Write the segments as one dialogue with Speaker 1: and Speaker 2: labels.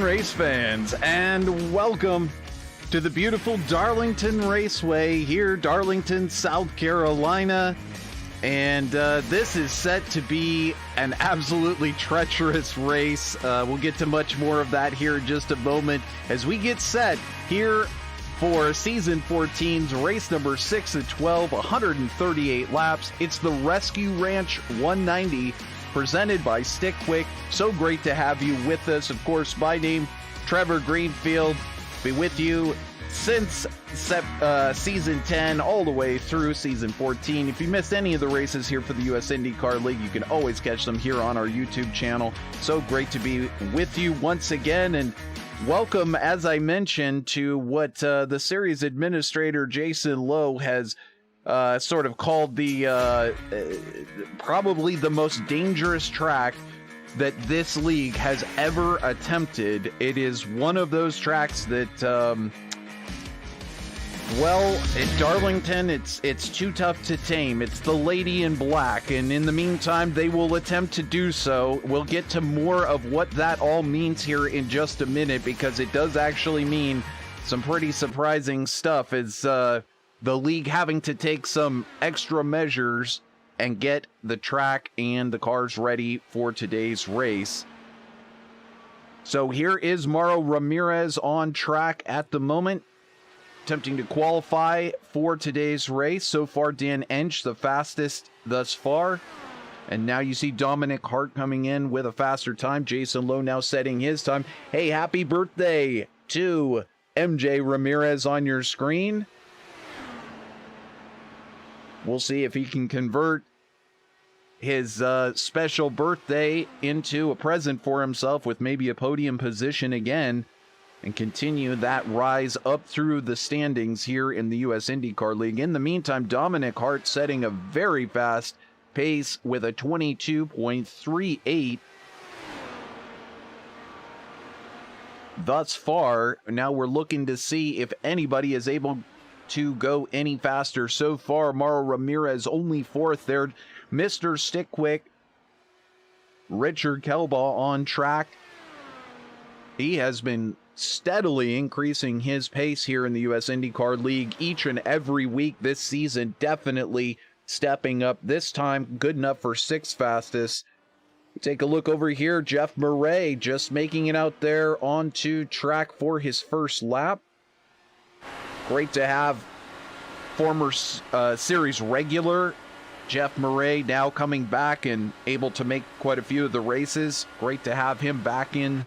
Speaker 1: Darlington race fans, and welcome to the beautiful Darlington Raceway here, Darlington, South Carolina. And this is set to be an absolutely treacherous race. We'll get to much more of that here in just a moment as we get set here for Season 14's race number 6 of 12, 138 laps. It's the Rescue Ranch 190 presented by Stick Quick. So great to have you with us. Of course, my name, Trevor Greenfield, be with you since Season 10 all the way through Season 14. If you missed any of the races here for the US IndyCar League, you can always catch them here on our YouTube channel. So great to be with you once again, and welcome, as I mentioned, to what the series administrator Jason Lowe has sort of called the probably the most dangerous track that this league has ever attempted. It is one of those tracks that well, at Darlington, it's too tough to tame. It's the lady in black, and in the meantime, they will attempt to do so. We'll get to more of what that all means here in just a minute, because it does actually mean some pretty surprising stuff, as the league having to take some extra measures and get the track and the cars ready for today's race. So here is Mauro Ramirez on track at the moment, attempting to qualify for today's race. So far, Dan Ensch, the fastest thus far. And now you see Dominic Hart coming in with a faster time. Jason Lowe now setting his time. Hey, happy birthday to MJ Ramirez on your screen. We'll see if he can convert his special birthday into a present for himself with maybe a podium position again, and continue that rise up through the standings here in the US IndyCar League. In the meantime, Dominic Hart setting a very fast pace with a 22.38 thus far. Now we're looking to see if anybody is able to go any faster. So far, Mauro Ramirez only fourth there. Mr. Stick Quick, Richard Kelbaugh on track. He has been steadily increasing his pace here in the US IndyCar League each and every week this season, definitely stepping up. This time, good enough for sixth fastest. Take a look over here. Jeff Murray just making it out there onto track for his first lap. Great to have former series regular Jeff Murray now coming back and able to make quite a few of the races. Great to have him back in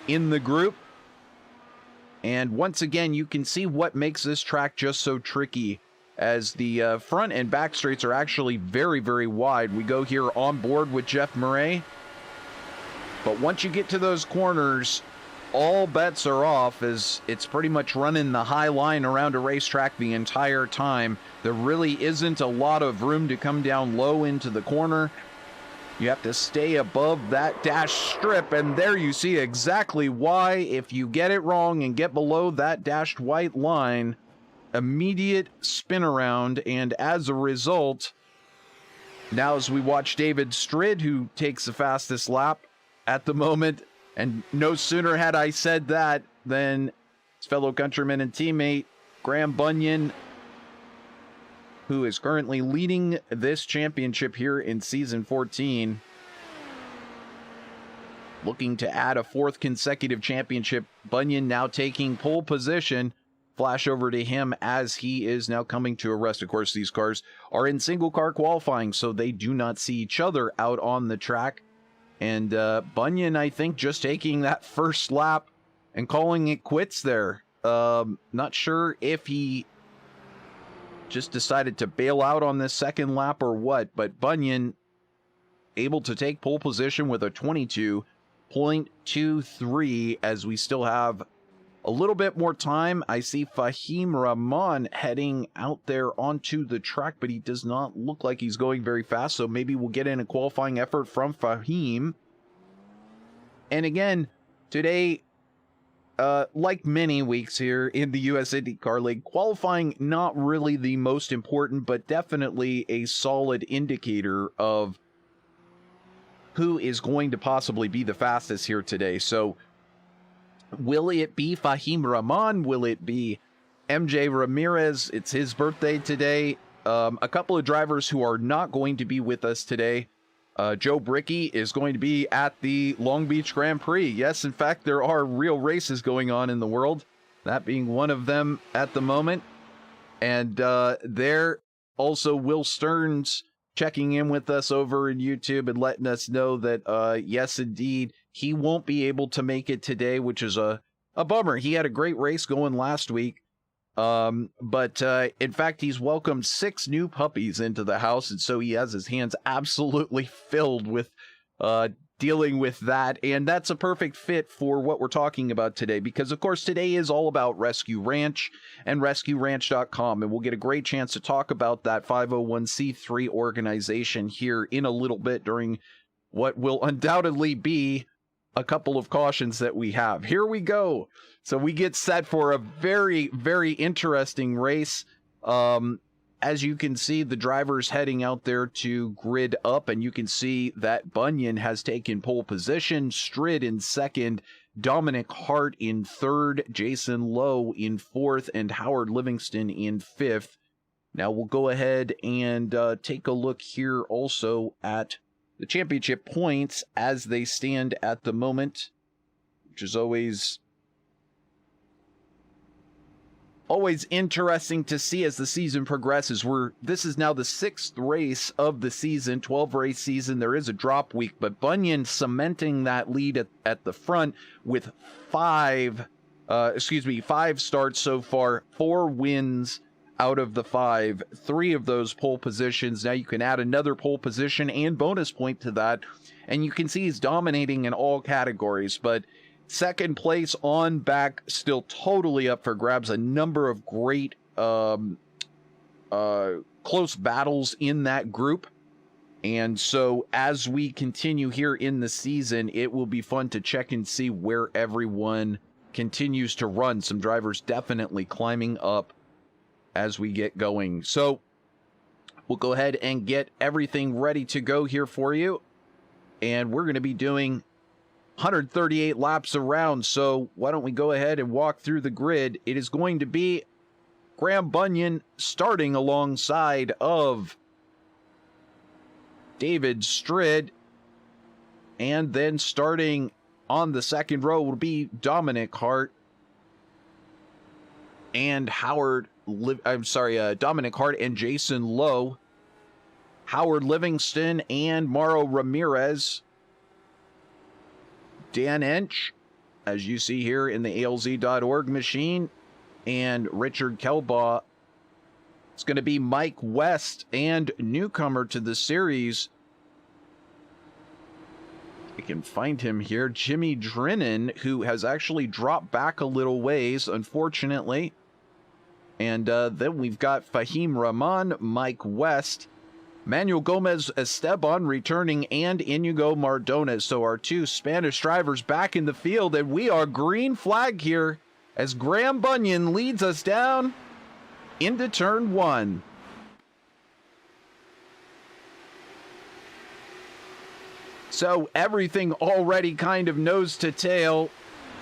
Speaker 1: the group. And once again, you can see what makes this track just so tricky, as the front and back straights are actually very, very wide. We go here on board with Jeff Murray. But once you get to those corners, all bets are off, as it's pretty much running the high line around a racetrack the entire time. There really isn't a lot of room to come down low into the corner. You have to stay above that dash strip, and there you see exactly why. If you get it wrong and get below that dashed white line, immediate spin around, and as a result, now as we watch David Strid, who takes the fastest lap at the moment, and no sooner had I said that than his fellow countryman and teammate Graham Bunyan, who is currently leading this championship here in Season 14, looking to add a fourth consecutive championship. Bunyan now taking pole position. Flash over to him as he is now coming to a rest. Of course, these cars are in single car qualifying, so they do not see each other out on the track. And Bunyan, I think, just taking that first lap and calling it quits there. Not sure if he just decided to bail out on this second lap or what, but Bunyan able to take pole position with a 22.23 as we still have a little bit more time. I see Fahim Rahman heading out there onto the track, but he does not look like he's going very fast, so maybe we'll get in a qualifying effort from Fahim. And again, today, like many weeks here in the US IndyCar League, qualifying not really the most important, but definitely a solid indicator of who is going to possibly be the fastest here today. So Will it be Fahim Rahman? Will it be MJ Ramirez? It's his birthday today. A couple of drivers who are not going to be with us today. Joe Bricky is going to be at the Long Beach Grand Prix. Yes, in fact, there are real races going on in the world, that being one of them at the moment. And there also Will Stearns checking in with us over in YouTube and letting us know that, yes, indeed, he won't be able to make it today, which is a bummer. He had a great race going last week. But in fact, he's welcomed 6 new puppies into the house, and so he has his hands absolutely filled with dealing with that. And that's a perfect fit for what we're talking about today, because of course today is all about Rescue Ranch and RescueRanch.com, and we'll get a great chance to talk about that 501c3 organization here in a little bit during what will undoubtedly be a couple of cautions that we have. Here we go. So we get set for a very, very interesting race. As you can see, the drivers heading out there to grid up, and you can see that Bunyan has taken pole position, Strid in second, Dominic Hart in third, Jason Lowe in fourth, and Howard Livingston in fifth. Now we'll go ahead and take a look here also at the championship points as they stand at the moment, which is always interesting to see as the season progresses. This is now the 6th race of the season, 12-race season. There is a drop week, but Bunyan cementing that lead at the front with 5 starts so far, 4 wins out of the 5, 3 of those pole positions. Now you can add another pole position and bonus point to that, and you can see he's dominating in all categories. But second place on back, still totally up for grabs. A number of great close battles in that group. And so as we continue here in the season, it will be fun to check and see where everyone continues to run. Some drivers definitely climbing up as we get going. So we'll go ahead and get everything ready to go here for you. And we're going to be doing 138 laps around, so why don't we go ahead and walk through the grid. It is going to be Graham Bunyan starting alongside of David Strid, and then starting on the second row will be Dominic Hart and Dominic Hart and Jason Lowe, Howard Livingston and Mauro Ramirez, Dan Ensch, as you see here in the ALZ.org machine, and Richard Kelbaugh. It's going to be Mike West and newcomer to the series. I can find him here, Jimmy Drennan, who has actually dropped back a little ways, unfortunately. And then we've got Fahim Rahman, Mike West, Manuel Gomez Esteban returning, and Iñigo Mardones. So our 2 Spanish drivers back in the field, and we are green flag here as Graham Bunyan leads us down into turn 1. So everything already kind of nose to tail,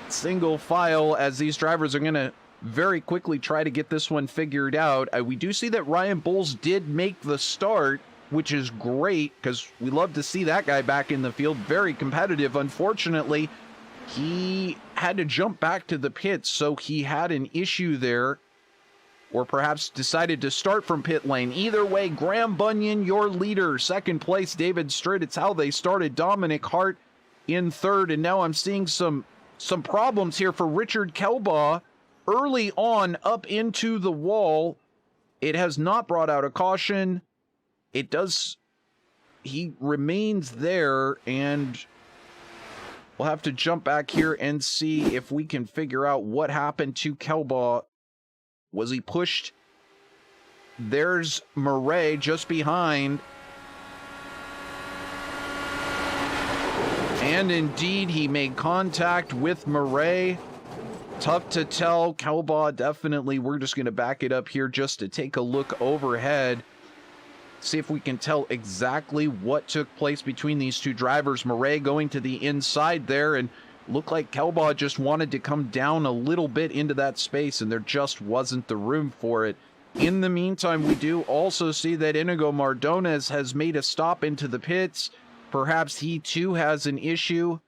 Speaker 1: single file, as these drivers are going to very quickly try to get this one figured out. We do see that Ryan Bowles did make the start, which is great because we love to see that guy back in the field. Very competitive. Unfortunately, he had to jump back to the pits, so he had an issue there, or perhaps decided to start from pit lane. Either way, Graham Bunyan, your leader. Second place, David Strid. It's how they started. Dominic Hart in third, and now I'm seeing some problems here for Richard Kelbaugh early on up into the wall. It has not brought out a caution. It does. He remains there, and we'll have to jump back here and see if we can figure out what happened to Kelbaugh. Was he pushed? There's Murray just behind. And indeed, he made contact with Murray. Tough to tell. Kelbaugh definitely. We're just going to back it up here just to take a look overhead. See if we can tell exactly what took place between these 2 drivers. Murray going to the inside there, and looked like Kelbaugh just wanted to come down a little bit into that space, and there just wasn't the room for it. In the meantime, we do also see that Iñigo Mardones has made a stop into the pits. Perhaps he too has an issue.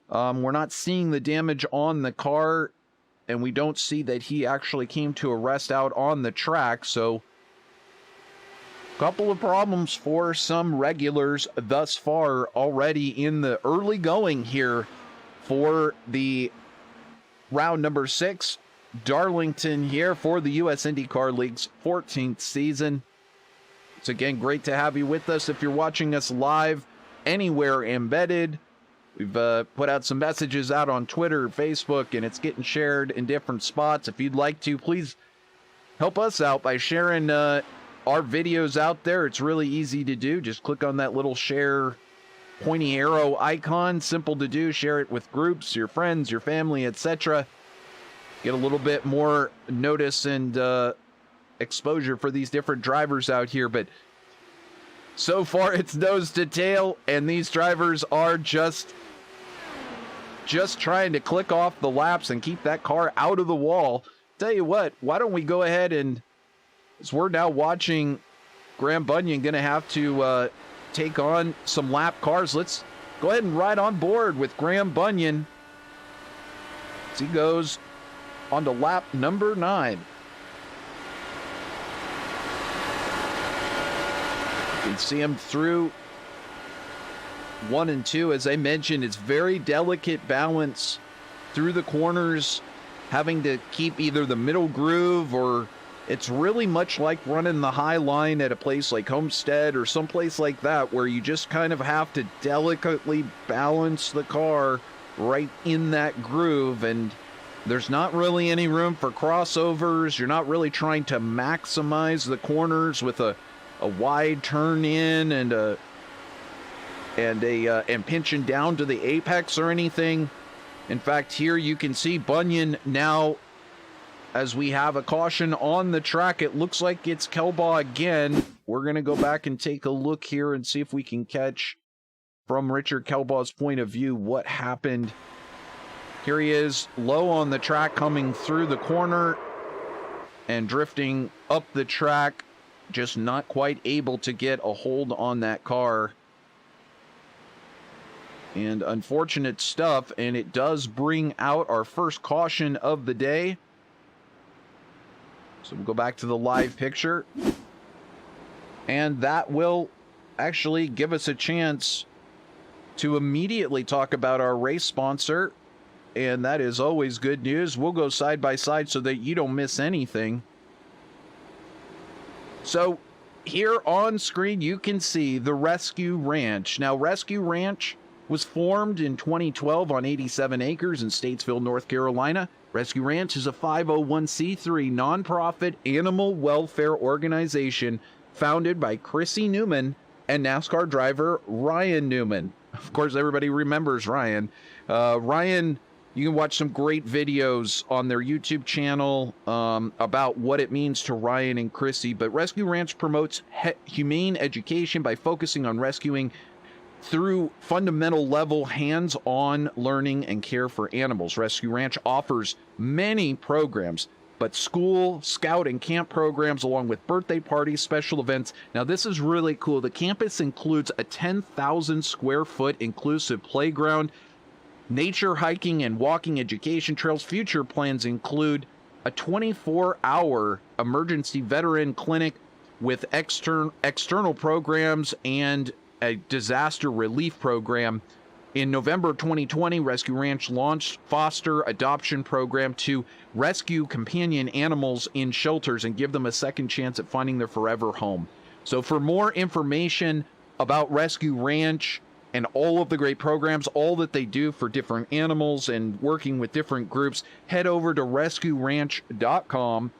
Speaker 1: We're not seeing the damage on the car, and we don't see that he actually came to a rest out on the track. So, a couple of problems for some regulars thus far already in the early going here for the round number 6. Darlington here for the US IndyCar League's 14th season. It's again great to have you with us. If you're watching us live anywhere embedded, we've put out some messages out on Twitter, Facebook, and it's getting shared in different spots. If you'd like to, please help us out by sharing our videos out there. It's really easy to do. Just click on that little share pointy arrow icon. Simple to do. Share it with groups, your friends, your family, etc. Get a little bit more notice and exposure for these different drivers out here. But so far, it's nose to tail, and these drivers are just trying to click off the laps and keep that car out of the wall. Tell you what, why don't we go ahead and, as we're now watching Graham Bunyan going to have to take on some lap cars, let's go ahead and ride on board with Graham Bunyan as he goes on to lap number 9. You can see him through 1 and 2. As I mentioned, it's very delicate balance through the corners, having to keep either the middle groove, or it's really much like running the high line at a place like Homestead or someplace like that, where you just kind of have to delicately balance the car right in that groove, and there's not really any room for crossovers. You're not really trying to maximize the corners with a wide turn in and pinching down to the apex or anything. In fact, here you can see Bunyan now, as we have a caution on the track. It looks like it's Kelbaugh again. We're going to go back and take a look here and see if we can catch, from Richard Kelbaugh's point of view, what happened. Here he is, low on the track, coming through the corner and drifting up the track, just not quite able to get a hold on that car. And unfortunate stuff, and it does bring out our first caution of the day. So we'll go back to the live picture, and that will actually give us a chance to immediately talk about our race sponsor. And that is always good news. We'll go side by side so that you don't miss anything. So here on screen, you can see the Rescue Ranch. Now, Rescue Ranch was formed in 2012 on 87 acres in Statesville, North Carolina. Rescue Ranch is a 501c3 nonprofit animal welfare organization founded by Chrissy Newman and NASCAR driver Ryan Newman. Of course, everybody remembers Ryan. Ryan, you can watch some great videos on their YouTube channel about what it means to Ryan and Chrissy. But Rescue Ranch promotes humane education by focusing on rescuing through fundamental level hands-on learning and care for animals. Rescue Ranch offers many programs, but school, scout, and camp programs, along with birthday parties, special events. Now, this is really cool. The campus includes a 10,000 square foot inclusive playground, nature, hiking, and walking education trails. Future plans include a 24-hour emergency veteran clinic with external programs and a disaster relief program. In November 2020, Rescue Ranch launched foster adoption program to rescue companion animals in shelters and give them a second chance at finding their forever home. So for more information about Rescue Ranch and all of the great programs, all that they do for different animals and working with different groups, head over to rescueranch.com.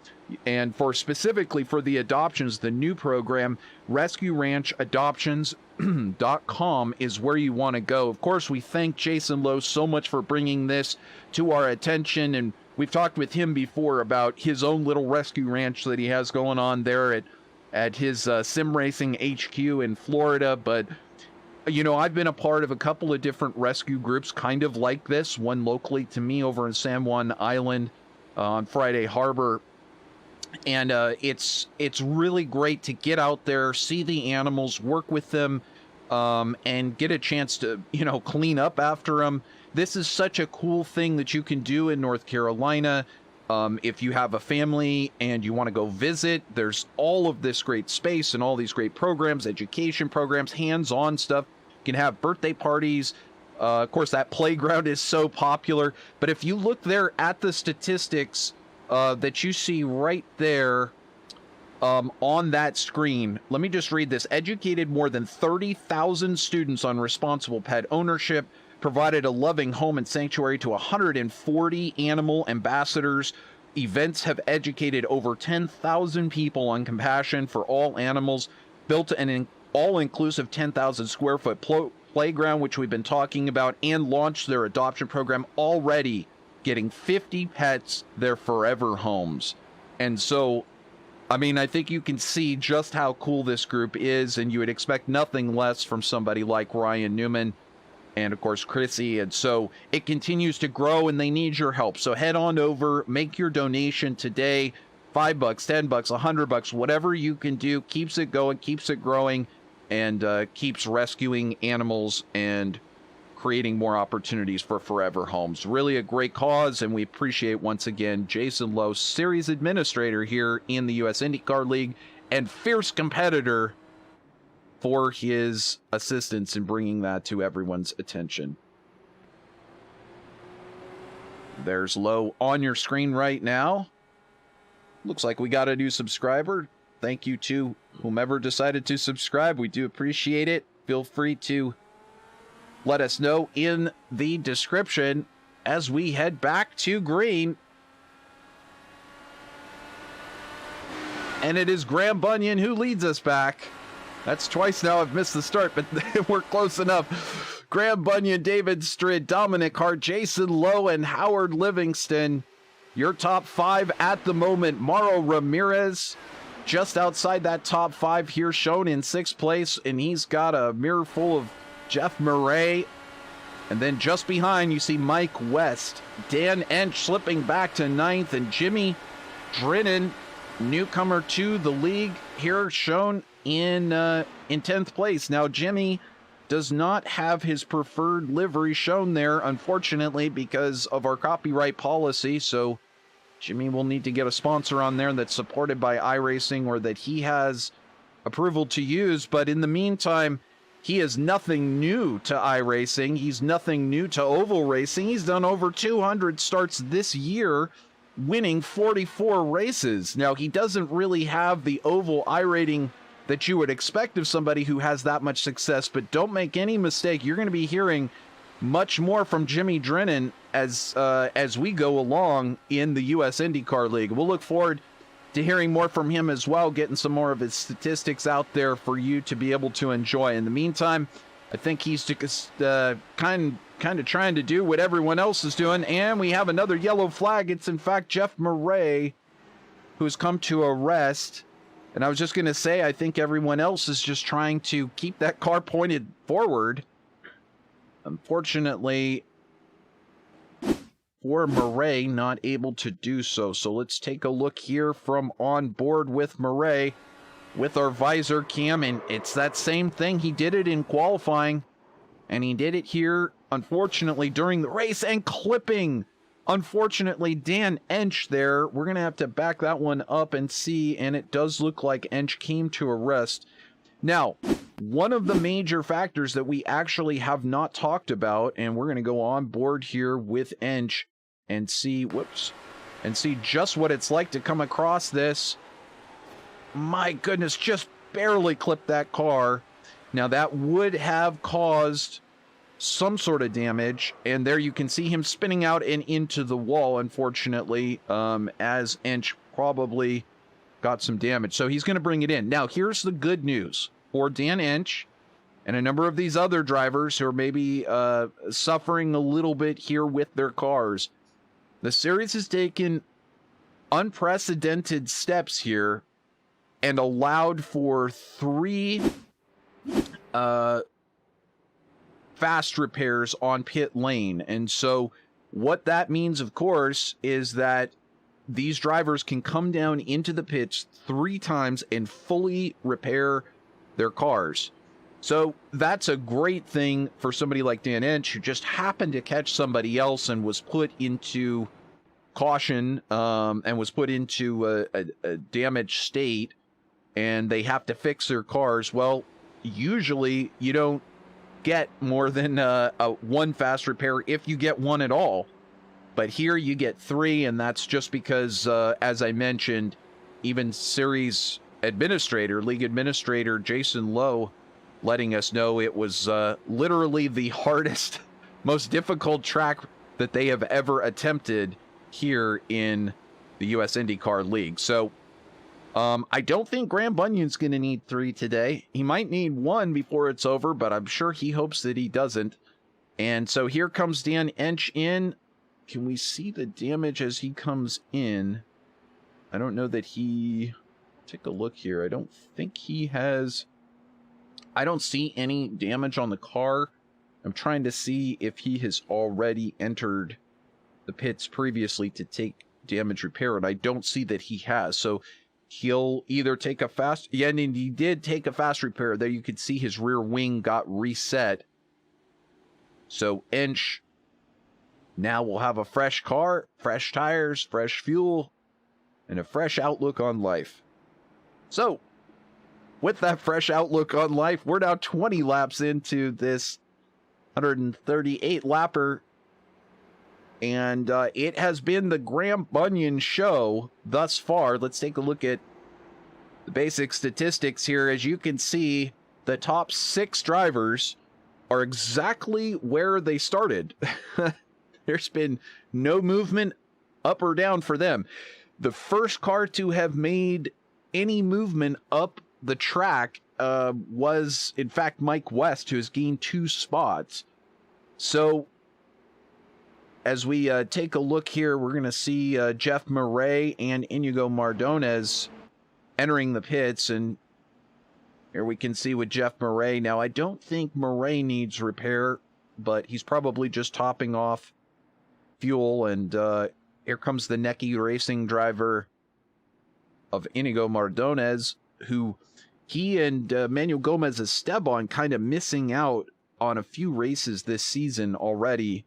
Speaker 1: And specifically for the adoptions, the new program, rescueranchadoptions.com is where you want to go. Of course, we thank Jason Lowe so much for bringing this to our attention, and we've talked with him before about his own little rescue ranch that he has going on there at his sim racing HQ in Florida. But you know, I've been a part of a couple of different rescue groups kind of like this, one locally to me over in San Juan Island on Friday Harbor. And it's really great to get out there, see the animals, work with them, and get a chance to, you know, clean up after them. This is such a cool thing that you can do in North Carolina. If you have a family and you want to go visit, there's all of this great space and all these great programs, education programs, hands-on stuff. You can have birthday parties. Of course, that playground is so popular. But if you look there at the statistics that you see right there on that screen, let me just read this. Educated more than 30,000 students on responsible pet ownership, provided a loving home and sanctuary to 140 animal ambassadors. Events have educated over 10,000 people on compassion for all animals, built an all-inclusive 10,000 square foot playground, which we've been talking about, and launched their adoption program, already getting 50 pets their forever homes. And so, I mean, I think you can see just how cool this group is, and you would expect nothing less from somebody like Ryan Newman and, of course, Chrissy. And so it continues to grow, and they need your help. So head on over, make your donation today. $5, $10, $100, whatever you can do, keeps it going, keeps it growing, and keeps rescuing animals and creating more opportunities for forever homes. Really a great cause, and we appreciate once again Jason Lowe, series administrator here in the US IndyCar League and fierce competitor, for his assistance in bringing that to everyone's attention. There's Lowe on your screen right now. Looks like we got a new subscriber. Thank you to whomever decided to subscribe. We do appreciate it. Feel free to let us know in the description as we head back to green. And it is Graham Bunyan who leads us back. That's twice now I've missed the start, but we're close enough. Graham Bunyan, David Strid, Dominic Hart, Jason Lowe, and Howard Livingston. Your top five at the moment. Mauro Ramirez just outside that top five here, shown in 6th place, and he's got a mirror full of Jeff Murray. And then just behind, you see Mike West. Dan Ensch slipping back to 9th, and Jimmy Drennan, newcomer to the league, here shown in 10th place. Now, Jimmy does not have his preferred livery shown there, unfortunately, because of our copyright policy. So Jimmy will need to get a sponsor on there that's supported by iRacing or that he has approval to use. But in the meantime, he is nothing new to iRacing. He's nothing new to oval racing. He's done over 200 starts this year, winning 44 races. Now, he doesn't really have the oval iRating that you would expect of somebody who has that much success, but don't make any mistake, you're going to be hearing much more from Jimmy Drennan as we go along in the US IndyCar League. We'll look forward to hearing more from him as well, getting some more of his statistics out there for you to be able to enjoy. In the meantime, I think he's kind of trying to do what everyone else is doing, and we have another yellow flag. It's in fact Jeff Murray who's come to a rest. And I was just going to say, I think everyone else is just trying to keep that car pointed forward. Unfortunately, for Murray, not able to do so. So let's take a look here from on board with Murray with our visor cam. And it's that same thing. He did it in qualifying. And he did it here, unfortunately, during the race and clipping. Unfortunately, Dan Ensch there. We're going to have to back that one up and see, and it does look like Ensch came to a rest. Now, one of the major factors that we actually have not talked about, and we're going to go on board here with Ensch and see, and see just what it's like to come across this. My goodness, just barely clipped that car. Now, that would have caused some sort of damage, and there you can see him spinning out and into the wall, unfortunately, as Ensch probably got some damage. So he's going to bring it in. Now, here's the good news for Dan Ensch and a number of these other drivers who are maybe suffering a little bit here with their cars. The series has taken unprecedented steps here and allowed for three fast repairs on pit lane. And so what that means, of course, is that these drivers can come down into the pits 3 times and fully repair their cars. So that's a great thing for somebody like Dan Ensch, who just happened to catch somebody else and was put into caution and was put into a damaged state, and they have to fix their cars. Well, usually you don't get more than one fast repair, if you get one at all. But here you get 3, and that's just because, as I mentioned, even series administrator, league administrator Jason Lowe, letting us know it was literally the hardest, most difficult track that they have ever attempted here in the US IndyCar League. So I don't think Graham Bunyan's going to need 3 today. He might need 1 before it's over, but I'm sure he hopes that he doesn't. And so here comes Dan Ensch in. Can we see the damage as he comes in? I don't know that he... Take a look here. I don't think he has... I don't see any damage on the car. I'm trying to see if he has already entered the pits previously to take damage repair, and I don't see that he has. So he'll either take a fast... Yeah, and he did take a fast repair. There you could see his rear wing got reset. So Ensch now will have a fresh car, fresh tires, fresh fuel, and a fresh outlook on life. So with that fresh outlook on life, we're now 20 laps into this 138 lapper, and it has been the Graham Bunyan show thus far. Let's take a look at the basic statistics here. As you can see, the top 6 drivers are exactly where they started. There's been no movement up or down for them. The first car to have made any movement up the track was, in fact, Mike West, who has gained 2 spots. So as we take a look here, we're going to see Jeff Murray and Iñigo Mardones entering the pits. And here we can see with Jeff Murray. Now, I don't think Murray needs repair, but he's probably just topping off fuel. And here comes the Necky Racing driver of Iñigo Mardones, who he and Manuel Gomez Esteban kind of missing out on a few races this season already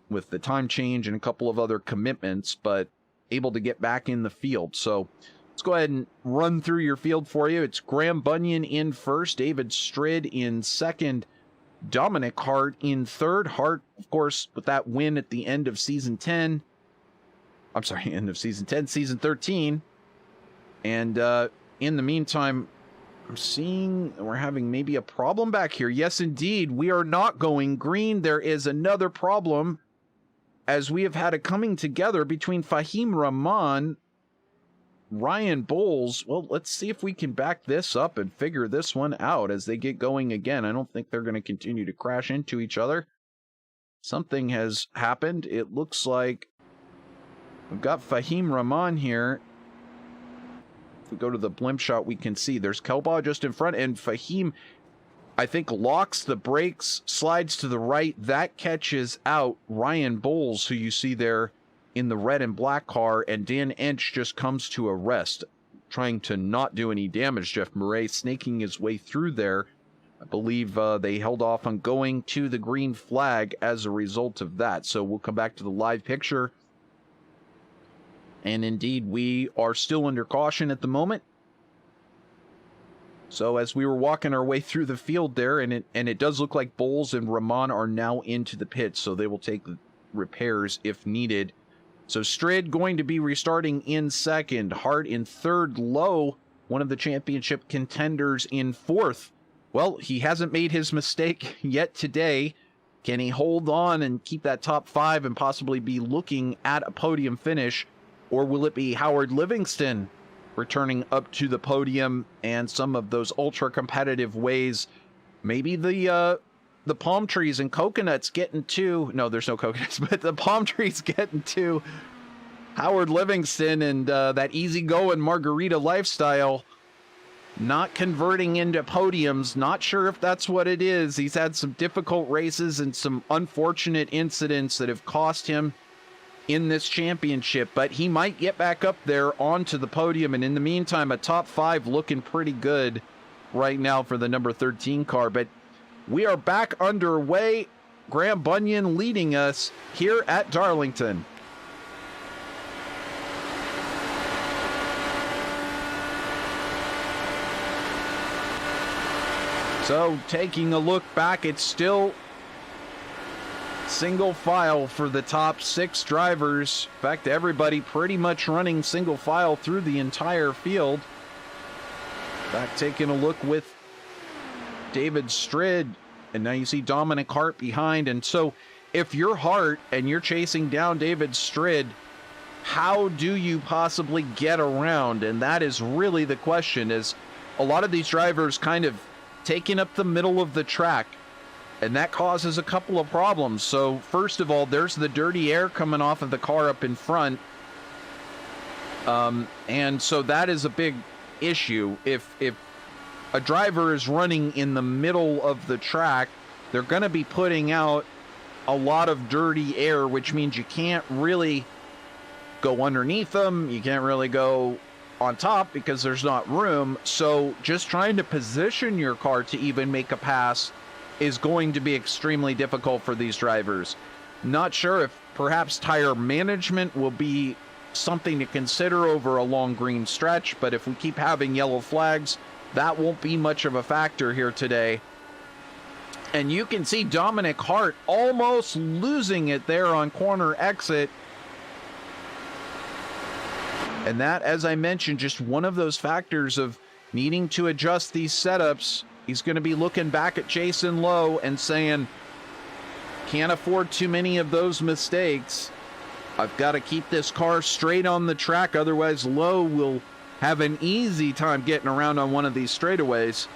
Speaker 1: with the time change and a couple of other commitments, but able to get back in the field. So let's go ahead and run through your field for you. It's Graham Bunyan in first, David Strid in second, Dominic Hart in third. Hart, of course, with that win at the end of season 10. I'm sorry, end of season 10, season 13. And in the meantime, I'm seeing we're having maybe a problem back here. Yes, indeed, we are not going green. There is another problem, as we have had a coming together between Fahim Rahman, Ryan Bowles. Well, let's see if we can back this up and figure this one out as they get going again. I don't think they're going to continue to crash into each other. Something has happened. It looks like we've got Fahim Rahman here. If we go to the blimp shot, we can see there's Kelbaugh just in front, and Fahim, I think, locks the brakes, slides to the right. That catches out Ryan Bowles, who you see there in the red and black car, and Dan Ensch just comes to a rest, trying to not do any damage. Jeff Murray snaking his way through there. I believe they held off on going to the green flag as a result of that. So we'll come back to the live picture. And indeed, we are still under caution at the moment. So as we were walking our way through the field there, and it does look like Bowles and Rahman are now into the pits, so they will take repairs if needed. So Strid going to be restarting in second, Hart in third, Lowe, one of the championship contenders, in fourth. Well, he hasn't made his mistake yet today. Can he hold on and keep that top 5 and possibly be looking at a podium finish? Or will it be Howard Livingston returning up to the podium and some of those ultra competitive ways? Maybe the palm trees and coconuts getting to... No, there's no coconuts, but the palm trees getting to Howard Livingston and that easygoing margarita lifestyle. not converting into podiums. Not sure if that's what it is. He's had some difficult races and some unfortunate incidents that have cost him in this championship, but he might get back up there onto the podium. And in the meantime, a top 5 looking pretty good right now for the number 13 car. But we are back underway. Graham Bunyan leading us here at Darlington. So taking a look back, it's still single file for the top 6 drivers. In fact, everybody pretty much running single file through the entire field. Back taking a look with David Strid, and now you see Dominic Hart behind. And so if you're Hart and you're chasing down David Strid, how do you possibly get around? And that is really the question, is a lot of these drivers kind of taking up the middle of the track, and that causes a couple of problems. So first of all, there's the dirty air coming off of the car up in front. And so that is a big issue. If a driver is running in the middle of the track, they're going to be putting out a lot of dirty air, which means you can't really go underneath them. You can't really go on top because there's not room. So just trying to position your car to even make a pass is going to be extremely difficult for these drivers. Not sure if perhaps tire management will be something to consider over a long green stretch, but if we keep having yellow flags, that won't be much of a factor here today. And you can see Dominic Hart almost losing it there on corner exit. And that, as I mentioned, just one of those factors of needing to adjust these setups. He's going to be looking back at Jason Lowe and saying, can't afford too many of those mistakes. I've got to keep this car straight on the track, otherwise Lowe will have an easy time getting around on one of these straightaways.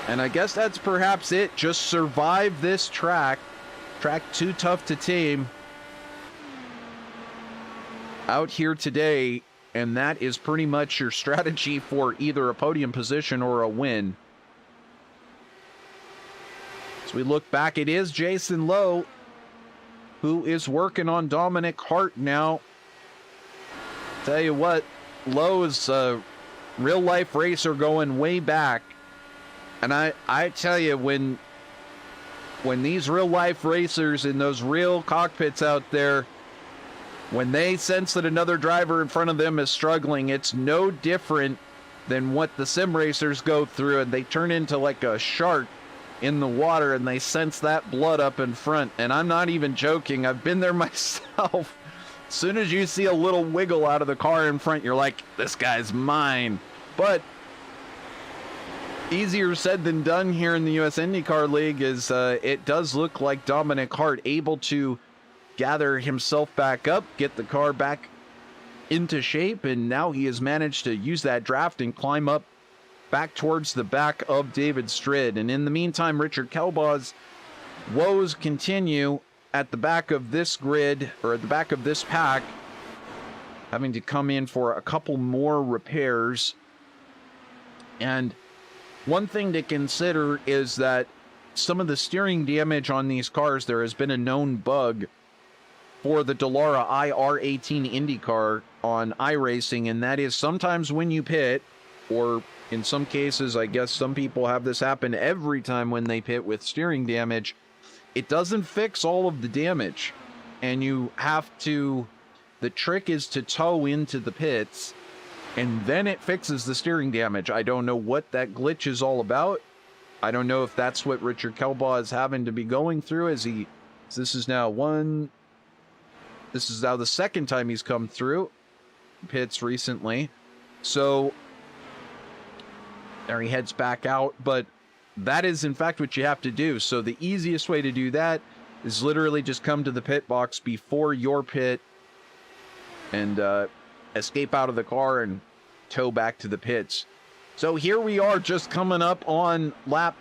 Speaker 1: And I guess that's perhaps it. Just survive this track. Track too tough to tame out here today, and that is pretty much your strategy for either a podium position or a win. As we look back, it is Jason Lowe who is working on Dominic Hart now. Tell you what, Lowe is a real-life racer going way back. And I tell you, when these real-life racers in those real cockpits out there, when they sense that another driver in front of them is struggling, it's no different than what the sim racers go through, and they turn into like a shark in the water, and they sense that blood up in front. And I'm not even joking. I've been there myself. As soon as you see a little wiggle out of the car in front, you're like, this guy's mine. But easier said than done here in the US IndyCar League. Is it does look like Dominic Hart able to gather himself back up, get the car back into shape, and now he has managed to use that draft and climb up back towards the back of David Strid. And in the meantime, Richard Kelbaugh's woes continue at the back of this grid, or at the back of this pack, having to come in for a couple more repairs. And one thing to consider is that some of the steering damage on these cars, there has been a known bug for the Dallara IR-18 IndyCar on iRacing, and that is sometimes when you pit, or in some cases, I guess some people have this happen every time when they pit with steering damage, it doesn't fix all of the damage, and you have to, the trick is to tow into the pits, and then it fixes the steering damage. I don't know what that glitch is all about. I don't know if that's what Richard Kelbaugh is having to be going through as this is now the second time he's come through pits recently. So there he heads back out, but that is in fact what you have to do. So the easiest way to do that is literally just come to the pit box before your pit and escape out of the car and tow back to the pits. So here we are, just coming up on lap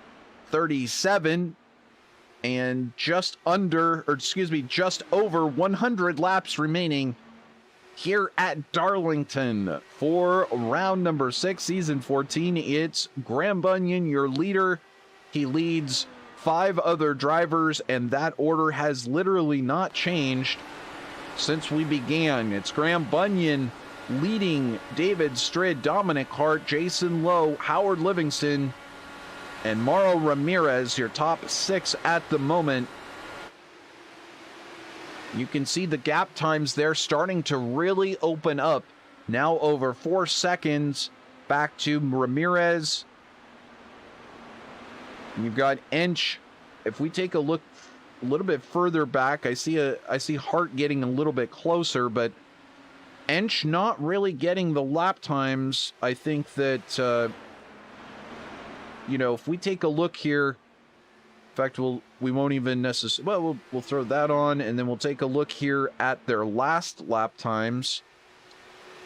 Speaker 1: 37, and just over 100 laps remaining here at Darlington for round number 6, season 14. It's Graham Bunyan, your leader. He leads 5 other drivers, and that order has literally not changed since we began. It's Graham Bunyan leading David Strid, Dominic Hart, Jason Lowe, Howard Livingston, and Mauro Ramirez, your top 6 at the moment. You can see the gap times there starting to really open up. Now over 4 seconds back to Ramirez. And you've got Ensch. If we take a look a little bit further back, I see Hart getting a little bit closer, but Ensch not really getting the lap times. I think that if we take a look here, in fact, we won't even necessarily, well, we'll throw that on, and then we'll take a look here at their last lap times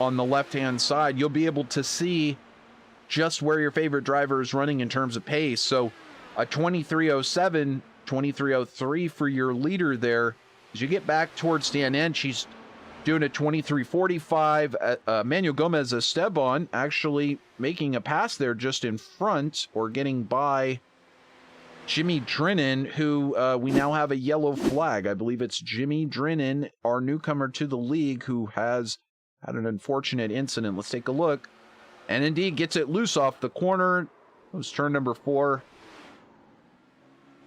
Speaker 1: on the left-hand side. You'll be able to see just where your favorite driver is running in terms of pace. So a 23:07, 23:03 for your leader there. As you get back towards Dan Ensch, he's doing a 23:45. Manuel Gomez Esteban actually making a pass there just in front, or getting by Jimmy Drennan, who we now have a yellow flag. I believe it's Jimmy Drennan, our newcomer to the league, who has had an unfortunate incident. Let's take a look. And indeed gets it loose off the corner. It was turn number 4.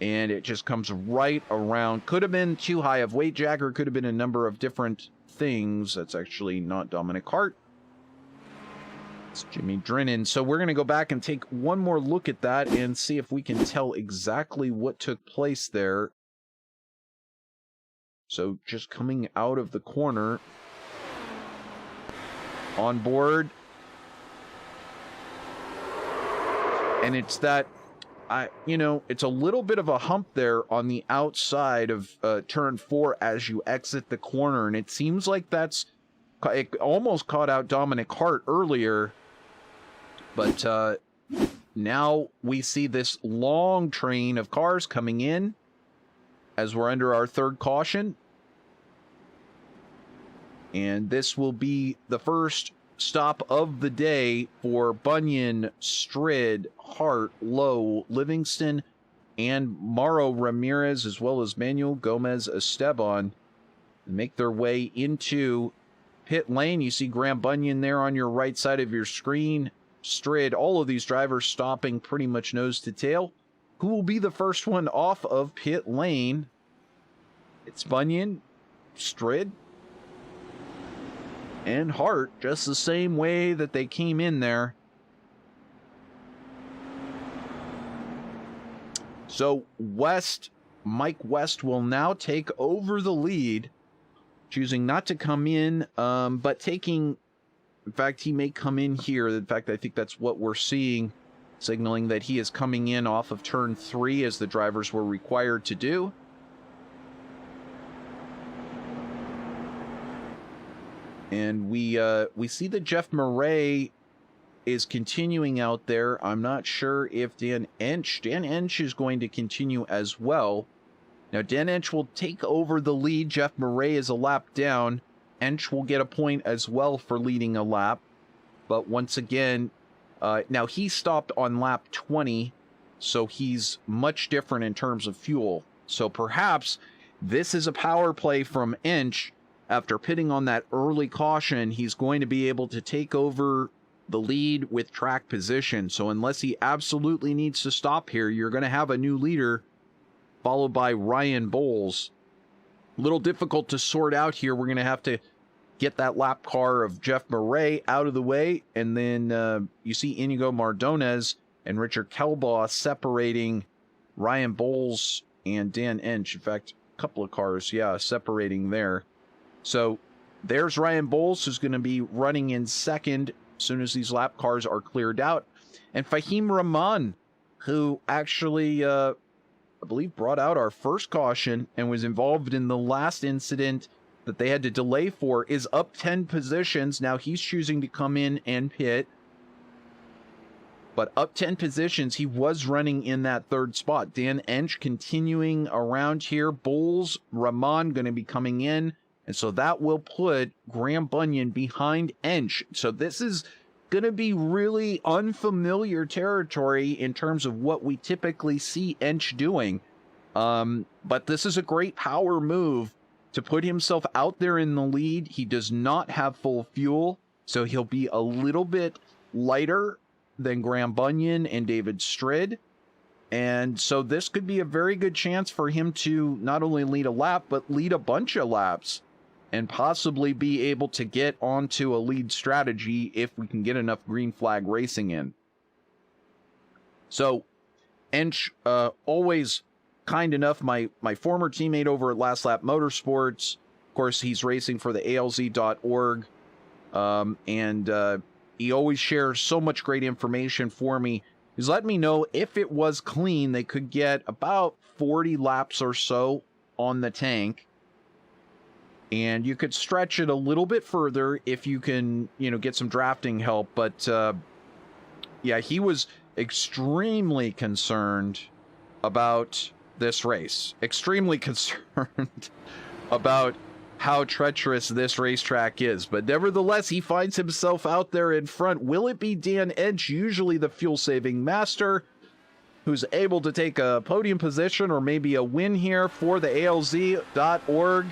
Speaker 1: And it just comes right around. Could have been too high of weight jacker. Could have been a number of different things. That's actually not Dominic Hart. It's Jimmy Drennan. So we're going to go back and take one more look at that and see if we can tell exactly what took place there. So just coming out of the corner. On board. And it's that, it's a little bit of a hump there on the outside of turn 4 as you exit the corner. And it seems like it almost caught out Dominic Hart earlier. But now we see this long train of cars coming in as we're under our 3rd caution. And this will be the first stop of the day for Bunyan, Strid, Hart, Lowe, Livingston, and Mauro Ramirez, as well as Manuel Gomez Esteban, make their way into pit lane. You see Graham Bunyan there on your right side of your screen. Strid, all of these drivers stopping pretty much nose to tail. Who will be the first one off of pit lane? It's Bunyan, Strid, and Hart, just the same way that they came in there. So Mike West will now take over the lead, choosing not to come in, but taking, in fact, he may come in here. In fact, I think that's what we're seeing, signaling that he is coming in off of turn 3 as the drivers were required to do. And we see that Jeff Murray is continuing out there. I'm not sure if Dan Ensch is going to continue as well. Now, Dan Ensch will take over the lead. Jeff Murray is a lap down. Ensch will get a point as well for leading a lap. But once again, now he stopped on lap 20, so he's much different in terms of fuel. So perhaps this is a power play from Ensch. After pitting on that early caution, he's going to be able to take over the lead with track position. So unless he absolutely needs to stop here, you're going to have a new leader followed by Ryan Bowles. A little difficult to sort out here. We're going to have to get that lap car of Jeff Murray out of the way. And then you see Iñigo Mardones and Richard Kelbaugh separating Ryan Bowles and Dan Ensch. In fact, a couple of cars, separating there. So there's Ryan Bowles, who's going to be running in second as soon as these lap cars are cleared out. And Fahim Rahman, who actually, I believe, brought out our first caution and was involved in the last incident that they had to delay for, is up 10 positions. Now he's choosing to come in and pit. But up 10 positions, he was running in that 3rd spot. Dan Ensch continuing around here. Bowles, Rahman going to be coming in. And so that will put Graham Bunyan behind Ensch. So this is going to be really unfamiliar territory in terms of what we typically see Ensch doing. But this is a great power move to put himself out there in the lead. He does not have full fuel, so he'll be a little bit lighter than Graham Bunyan and David Strid. And so this could be a very good chance for him to not only lead a lap, but lead a bunch of laps and possibly be able to get onto a lead strategy if we can get enough green flag racing in. So, Ensch, always kind enough, my former teammate over at Last Lap Motorsports. Of course, he's racing for the ALZ.org, and he always shares so much great information for me. He's let me know if it was clean, they could get about 40 laps or so on the tank. And you could stretch it a little bit further if you can, get some drafting help. But, yeah, he was extremely concerned about this race. Extremely concerned about how treacherous this racetrack is. But nevertheless, he finds himself out there in front. Will it be Dan Ensch, usually the fuel-saving master, who's able to take a podium position or maybe a win here for the ALZ.org?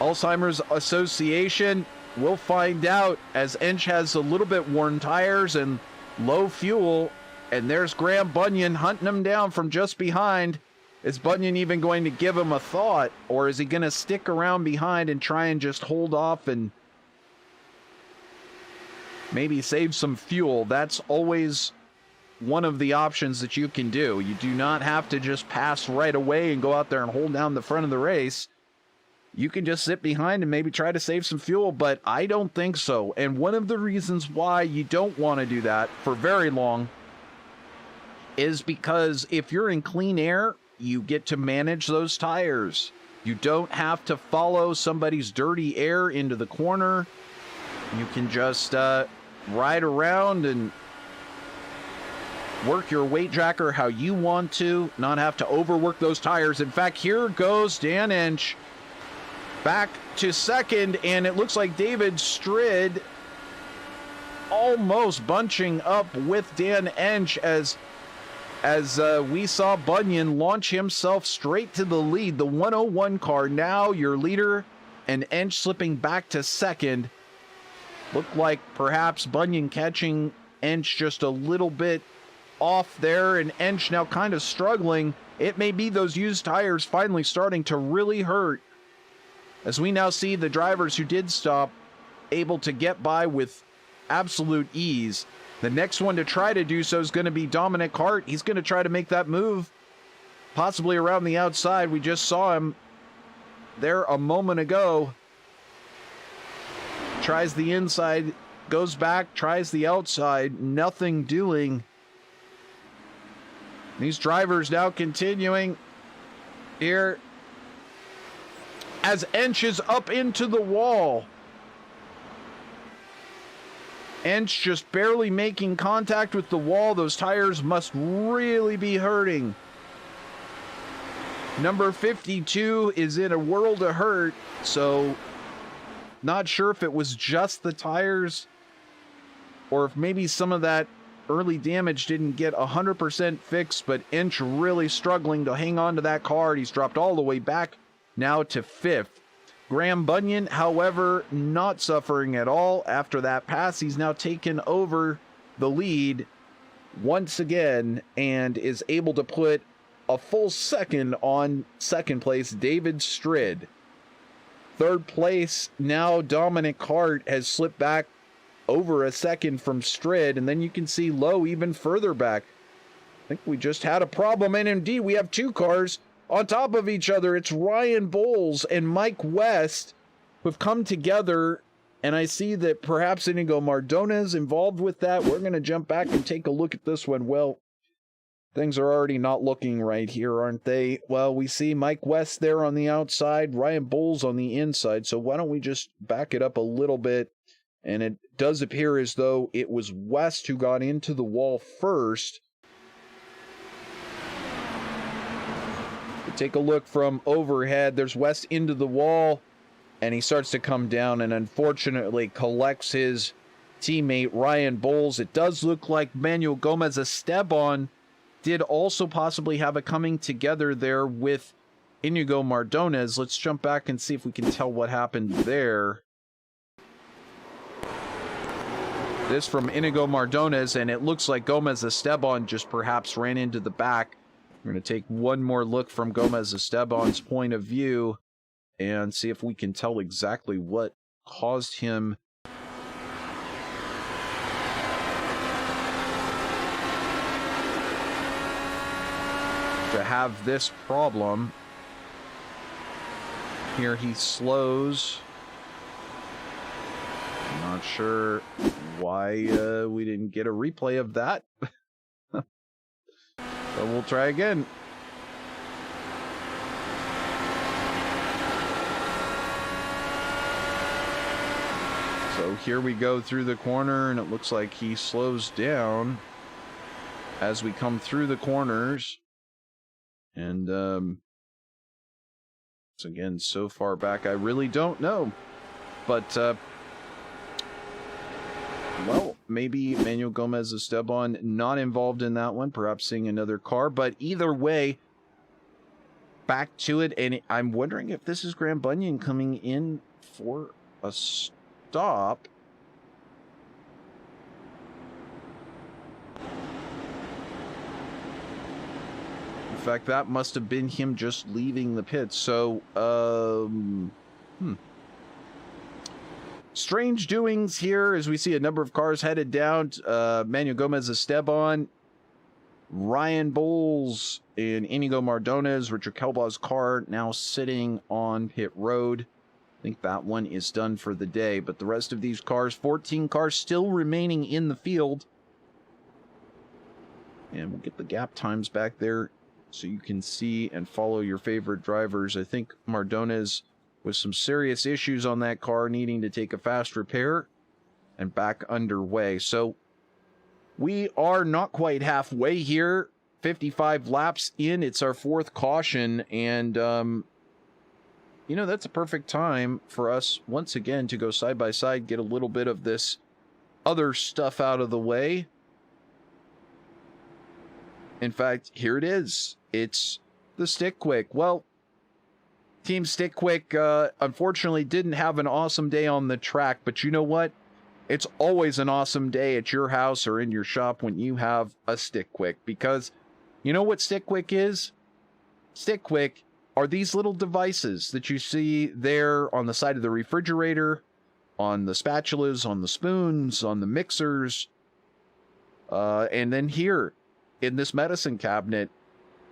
Speaker 1: Alzheimer's Association? We'll find out, as Ensch has a little bit worn tires and low fuel. And there's Graham Bunyan hunting him down from just behind. Is Bunyan even going to give him a thought? Or is he going to stick around behind and try and just hold off and maybe save some fuel? That's always one of the options that you can do. You do not have to just pass right away and go out there and hold down the front of the race. You can just sit behind and maybe try to save some fuel, but I don't think so. And one of the reasons why you don't want to do that for very long is because if you're in clean air, you get to manage those tires. You don't have to follow somebody's dirty air into the corner. You can just ride around and work your weight jacker how you want to, not have to overwork those tires. In fact, here goes Dan Ensch back to second, and it looks like David Strid almost bunching up with Dan Ensch as we saw Bunyan launch himself straight to the lead. The 101 car now your leader, and Ensch slipping back to second. Looked like perhaps Bunyan catching Ensch just a little bit off there, and Ensch now kind of struggling. It may be those used tires finally starting to really hurt, as we now see the drivers who did stop able to get by with absolute ease. The next one to try to do so is going to be Dominic Hart. He's going to try to make that move, possibly around the outside. We just saw him there a moment ago. Tries the inside, goes back, tries the outside, nothing doing. These drivers now continuing here as Ensch is up into the wall. Ensch just barely making contact with the wall. Those tires must really be hurting. Number 52 is in a world of hurt, so not sure if it was just the tires or if maybe some of that early damage didn't get 100% fixed, but Ensch really struggling to hang on to that car. He's dropped all the way back now to 5th. Graham Bunyan, however, not suffering at all after that pass. He's now taken over the lead once again and is able to put a full second on second place, David Strid. Third place, now Dominic Hart has slipped back over a second from Strid, and then you can see Lowe even further back. I think we just had a problem, and indeed we have two cars on top of each other. It's Ryan Bowles and Mike West who have come together, and I see that perhaps Iñigo Mardones involved with that. We're going to jump back and take a look at this one. Well, things are already not looking right here, aren't they? Well, we see Mike West there on the outside, Ryan Bowles on the inside, so why don't we just back it up a little bit? And it does appear as though it was West who got into the wall first. Take a look from overhead. There's West into the wall, and he starts to come down and unfortunately collects his teammate Ryan Bowles. It does look like Manuel Gomez Esteban did also possibly have a coming together there with Iñigo Mardones. Let's jump back and see if we can tell what happened there. This from Iñigo Mardones, and it looks like Gomez Esteban just perhaps ran into the back. We're going to take one more look from Gomez Esteban's point of view and see if we can tell exactly what caused him to have this problem. Here he slows. I'm not sure why we didn't get a replay of that. But we'll try again. So here we go through the corner, and it looks like he slows down as we come through the corners. And so again, so far back, I really don't know. But well, maybe Manuel Gomez Esteban not involved in that one, perhaps seeing another car. But either way, back to it. And I'm wondering if this is Graham Bunyan coming in for a stop. In fact, that must have been him just leaving the pit. So, strange doings here as we see a number of cars headed down. Manuel Gomez Esteban, Ryan Bowles, and Iñigo Mardones. Richard Kelbaugh's car now sitting on pit road. I think that one is done for the day. But the rest of these cars, 14 cars still remaining in the field. And we'll get the gap times back there so you can see and follow your favorite drivers. I think Mardones with some serious issues on that car, needing to take a fast repair and back underway. So we are not quite halfway here. 55 laps in. It's our fourth caution. And, you know, that's a perfect time for us once again to go side by side, get a little bit of this other stuff out of the way. In fact, here it is. It's the Stick Quick. Well, Team Stick Quick, unfortunately, didn't have an awesome day on the track, but you know what? It's always an awesome day at your house or in your shop when you have a Stick Quick, because you know what Stick Quick is? Stick Quick are these little devices that you see there on the side of the refrigerator, on the spatulas, on the spoons, on the mixers, and then here in this medicine cabinet,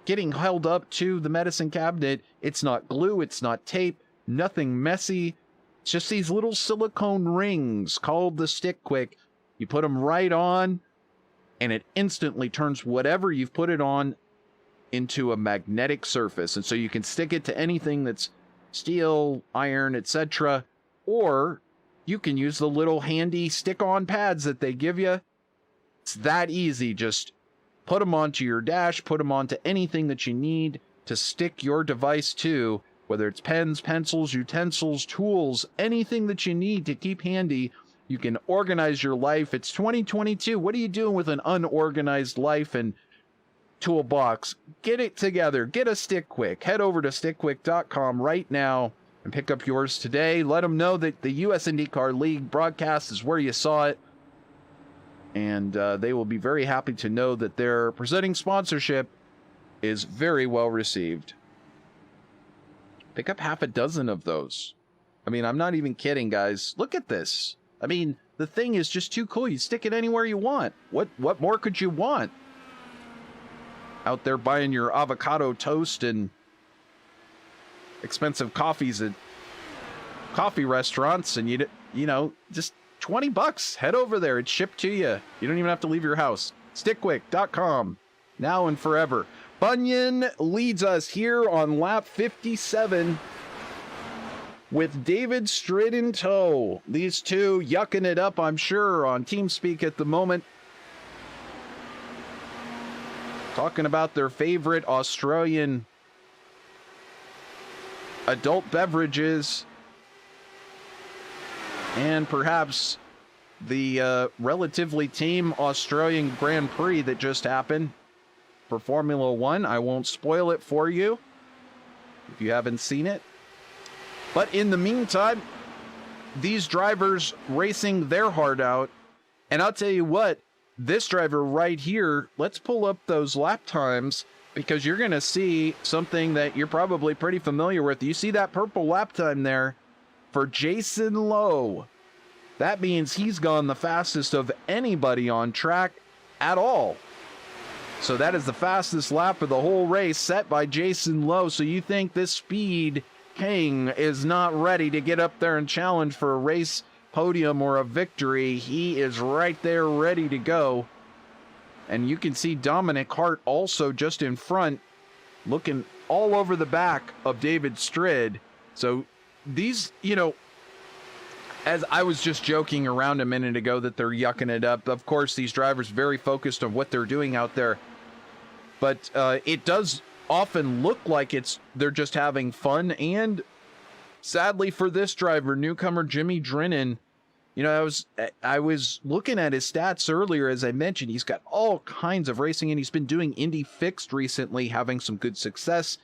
Speaker 1: getting held up to the medicine cabinet. It's not glue, it's not tape, nothing messy. It's just these little silicone rings called the Stick Quick. You put them right on, and it instantly turns whatever you've put it on into a magnetic surface. And so you can stick it to anything that's steel, iron, etc. Or you can use the little handy stick-on pads that they give you. It's that easy. Just put them onto your dash, put them onto anything that you need to stick your device to, whether it's pens, pencils, utensils, tools, anything that you need to keep handy. You can organize your life. It's 2022. What are you doing with an unorganized life and toolbox? Get it together. Get a Stick Quick. Head over to stickquick.com right now and pick up yours today. Let them know that the US IndyCar League broadcast is where you saw it. And they will be very happy to know that their presenting sponsorship is very well received. Pick up half a dozen of those. I mean, I'm not even kidding, guys. Look at this. I mean, the thing is just too cool. You stick it anywhere you want. What more could you want? Out there buying your avocado toast and expensive coffees at coffee restaurants, and you know, just $20. Head over there. It's shipped to you. You don't even have to leave your house. Stickquick.com. Now and forever. Bunyan leads us here on lap 57 with David Strid in tow. These two yucking it up, I'm sure, on TeamSpeak at the moment. Talking about their favorite Australian adult beverages, and perhaps the relatively tame Australian Grand Prix that just happened for Formula One. I won't spoil it for you if you haven't seen it. But in the meantime, these drivers racing their heart out. And I'll tell you what, this driver right here, let's pull up those lap times, because you're going to see something that you're probably pretty familiar with. You see that purple lap time there for Jason Lowe. That means he's gone the fastest of anybody on track at all. So that is the fastest lap of the whole race set by Jason Lowe. So you think this speed king is not ready to get up there and challenge for a race podium or a victory? He is right there ready to go. And you can see Dominic Hart also just in front, looking all over the back of David Strid. So these, you know, as I was just joking around a minute ago that they're yucking it up. Of course, these drivers very focused on what they're doing out there. But it does often look like they're just having fun. And sadly for this driver, newcomer Jimmy Drennan, you know, I was looking at his stats earlier. As I mentioned, he's got all kinds of racing, and he's been doing Indy Fixed recently, having some good success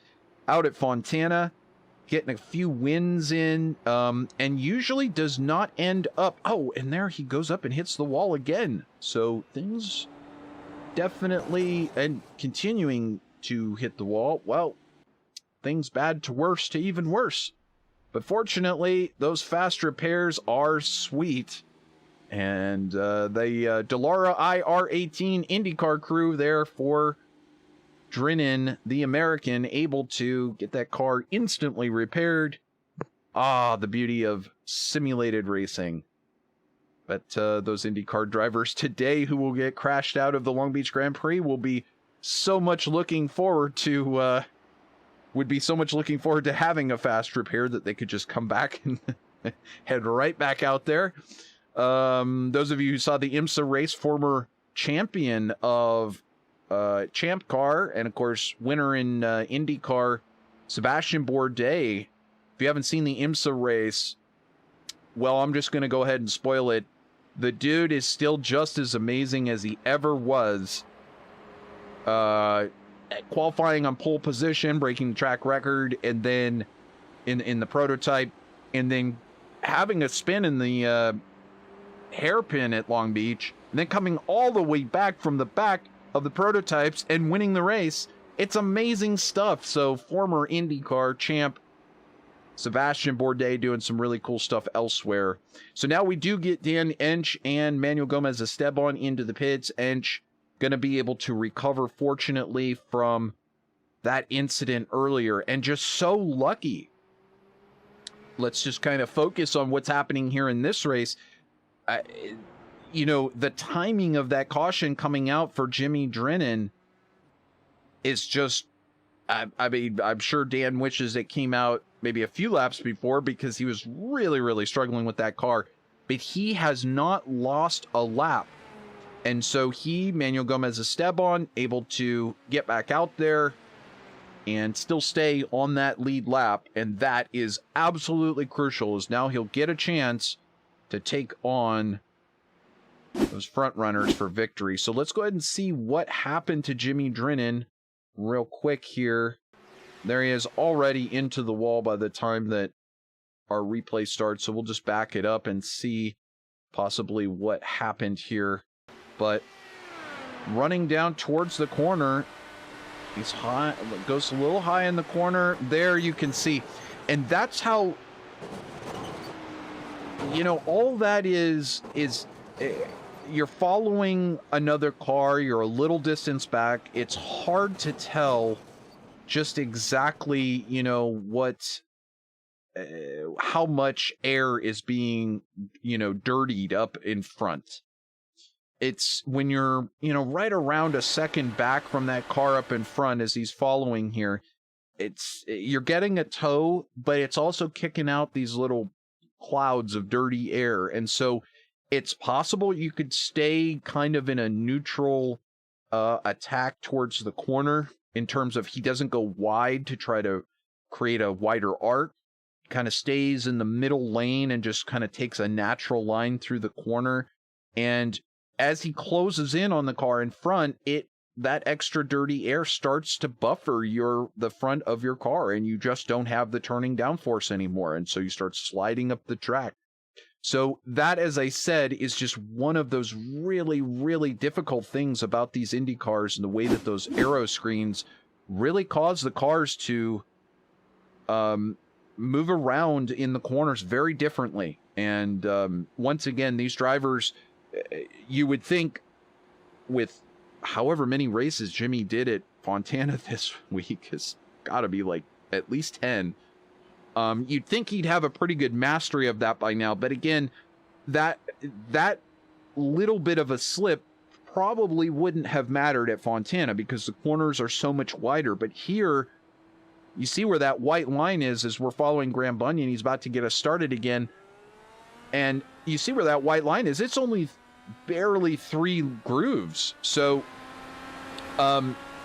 Speaker 1: out at Fontana, getting a few wins in, and usually does not end up. Oh, and there he goes up and hits the wall again. So things definitely, and continuing to hit the wall. Well, things bad to worse to even worse. But fortunately, those fast repairs are sweet. And the Dallara IR-18 IndyCar crew there for Drennan, the American, able to get that car instantly repaired. Ah, the beauty of simulated racing. But those IndyCar drivers today who will get crashed out of the Long Beach Grand Prix will be so much looking forward to... would be so much looking forward to having a fast repair that they could just come back and head right back out there. Those of you who saw the IMSA race, former champion of Champ Car, and of course winner in IndyCar, Sebastian Bourdais. If you haven't seen the IMSA race, well, I'm just going to go ahead and spoil it. The dude is still just as amazing as he ever was. Qualifying on pole position, breaking the track record, and then in the prototype, and then having a spin in the hairpin at Long Beach, and then coming all the way back from the back of the prototypes and winning the race. It's amazing stuff. So former IndyCar champ Sebastian Bourdais doing some really cool stuff elsewhere. So now we do get Dan Ensch and Manuel Gomez Esteban into the pits. Ensch going to be able to recover, fortunately, from that incident earlier, and just so lucky. Let's just kind of focus on what's happening here in this race. You know, the timing of that caution coming out for Jimmy Drennan is just, I mean, I'm sure Dan wishes it came out maybe a few laps before, because he was really, really struggling with that car. But he has not lost a lap. And so Manuel Gomez Esteban, able to get back out there and still stay on that lead lap. And that is absolutely crucial, as now he'll get a chance to take on those front runners for victory. So let's go ahead and see what happened to Jimmy Drennan real quick here. There he is, already into the wall by the time that our replay starts. So we'll just back it up and see possibly what happened here. But running down towards the corner, he's high, goes a little high in the corner. There you can see. And that's how, you know, all that is you're following another car. You're a little distance back. It's hard to tell just exactly, you know, what, how much air is being, you know, dirtied up in front. It's when you're, you know, right around a second back from that car up in front as he's following here, you're getting a tow, but it's also kicking out these little clouds of dirty air. And so it's possible you could stay kind of in a neutral attack towards the corner, in terms of he doesn't go wide to try to create a wider arc, kind of stays in the middle lane and just kind of takes a natural line through the corner. And as he closes in on the car in front, that extra dirty air starts to buffer the front of your car, and you just don't have the turning downforce anymore. And so you start sliding up the track. So that, as I said, is just one of those really, really difficult things about these Indy cars, and the way that those aero screens really cause the cars to move around in the corners very differently. And once again, these drivers, you would think with however many races Jimmy did at Fontana this week, has got to be like at least 10. You'd think he'd have a pretty good mastery of that by now. But again, that little bit of a slip probably wouldn't have mattered at Fontana because the corners are so much wider. But here, you see where that white line is as we're following Graham Bunyan. He's about to get us started again. And you see where that white line is. It's only barely 3 grooves. So,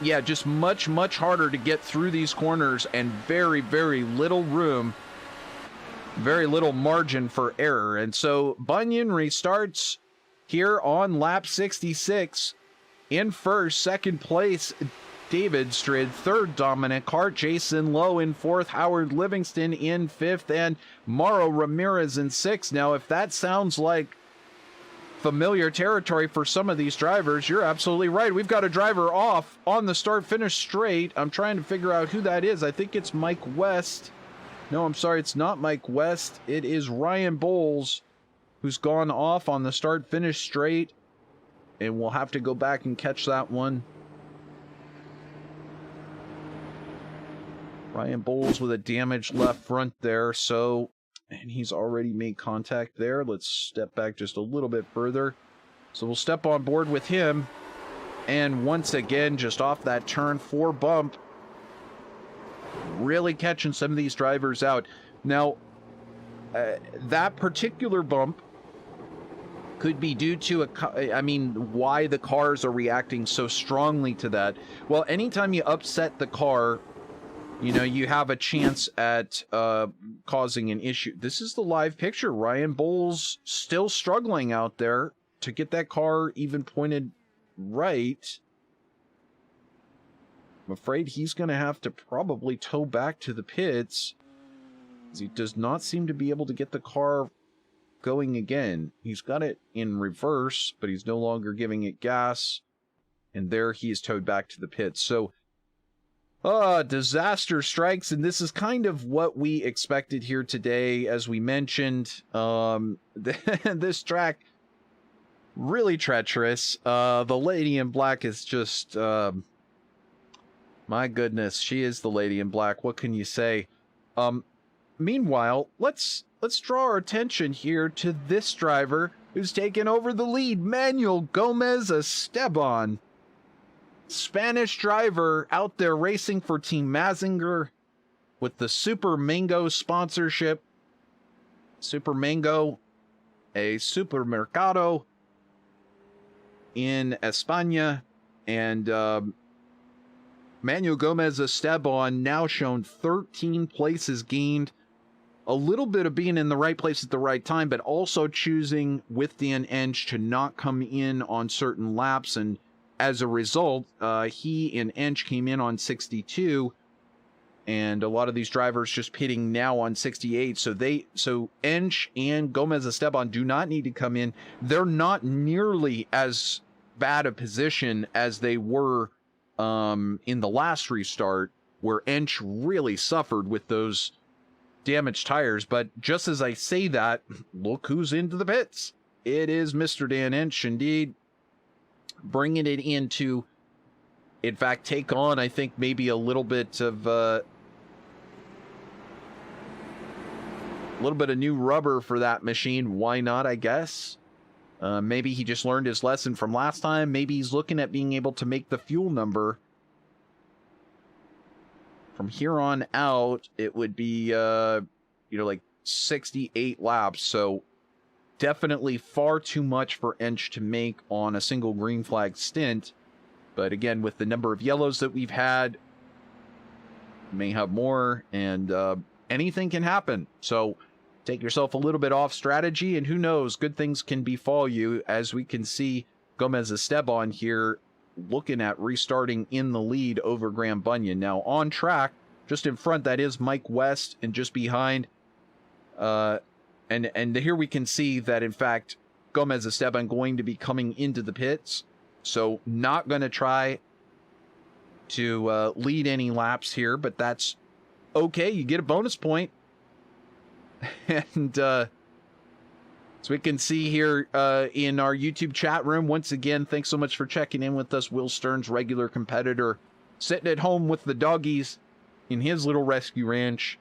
Speaker 1: yeah, just much, much harder to get through these corners, and very, very little room, very little margin for error. And so Bunyan restarts here on lap 66 in first. Second place, David Strid. Third, Dominic Hart. Jason Lowe in fourth. Howard Livingston in fifth. And Mauro Ramirez in sixth. Now, if that sounds like familiar territory for some of these drivers, you're absolutely right. We've got a driver off on the start-finish straight. I'm trying to figure out who that is. I think it's Mike West. No, I'm sorry, it's not Mike West. It is Ryan Bowles, who's gone off on the start-finish straight. And we'll have to go back and catch that one. Ryan Bowles with a damaged left front there, and he's already made contact there. Let's step back just a little bit further. So we'll step on board with him. And once again, just off that turn 4 bump, really catching some of these drivers out. Now, that particular bump could be due to why the cars are reacting so strongly to that. Well, anytime you upset the car, you have a chance at causing an issue. This is the live picture. Ryan Bowles still struggling out there to get that car even pointed right. I'm afraid he's going to have to probably tow back to the pits, as he does not seem to be able to get the car going again. He's got it in reverse, but he's no longer giving it gas. And there he is towed back to the pits. So, disaster strikes, and this is kind of what we expected here today. As we mentioned, this track, really treacherous. The lady in black is just, my goodness, she is the lady in black. What can you say? Meanwhile, let's draw our attention here to this driver who's taken over the lead, Manuel Gomez Esteban. Spanish driver out there racing for Team Mazinger with the Super Mango sponsorship. Super Mango, a supermercado in España. And Manuel Gomez Esteban now shown 13 places gained. A little bit of being in the right place at the right time, but also choosing with Dan Ensch to not come in on certain laps. And as a result, he and Ensch came in on 62, and a lot of these drivers just pitting now on 68. So Ensch and Gomez Esteban do not need to come in. They're not nearly as bad a position as they were in the last restart, where Ensch really suffered with those damaged tires. But just as I say that, look who's into the pits. It is Mr. Dan Ensch, indeed, bringing it in fact, take on, I think, maybe a little bit of new rubber for that machine. Why not, I guess? Maybe he just learned his lesson from last time. Maybe he's looking at being able to make the fuel number. From here on out, it would be, like 68 laps. So definitely far too much for Ensch to make on a single green flag stint. But again, with the number of yellows that we've had, may have more, and anything can happen. So take yourself a little bit off strategy, and who knows, good things can befall you, as we can see Gomez Esteban here looking at restarting in the lead over Graham Bunyan. Now on track, just in front, that is Mike West, and just behind, and here we can see that, in fact, Gomez Esteban going to be coming into the pits, so not going to try to lead any laps here, but that's okay. You get a bonus point. And so we can see here in our YouTube chat room, once again, thanks so much for checking in with us. Will Stearns, regular competitor, sitting at home with the doggies in his little rescue ranch,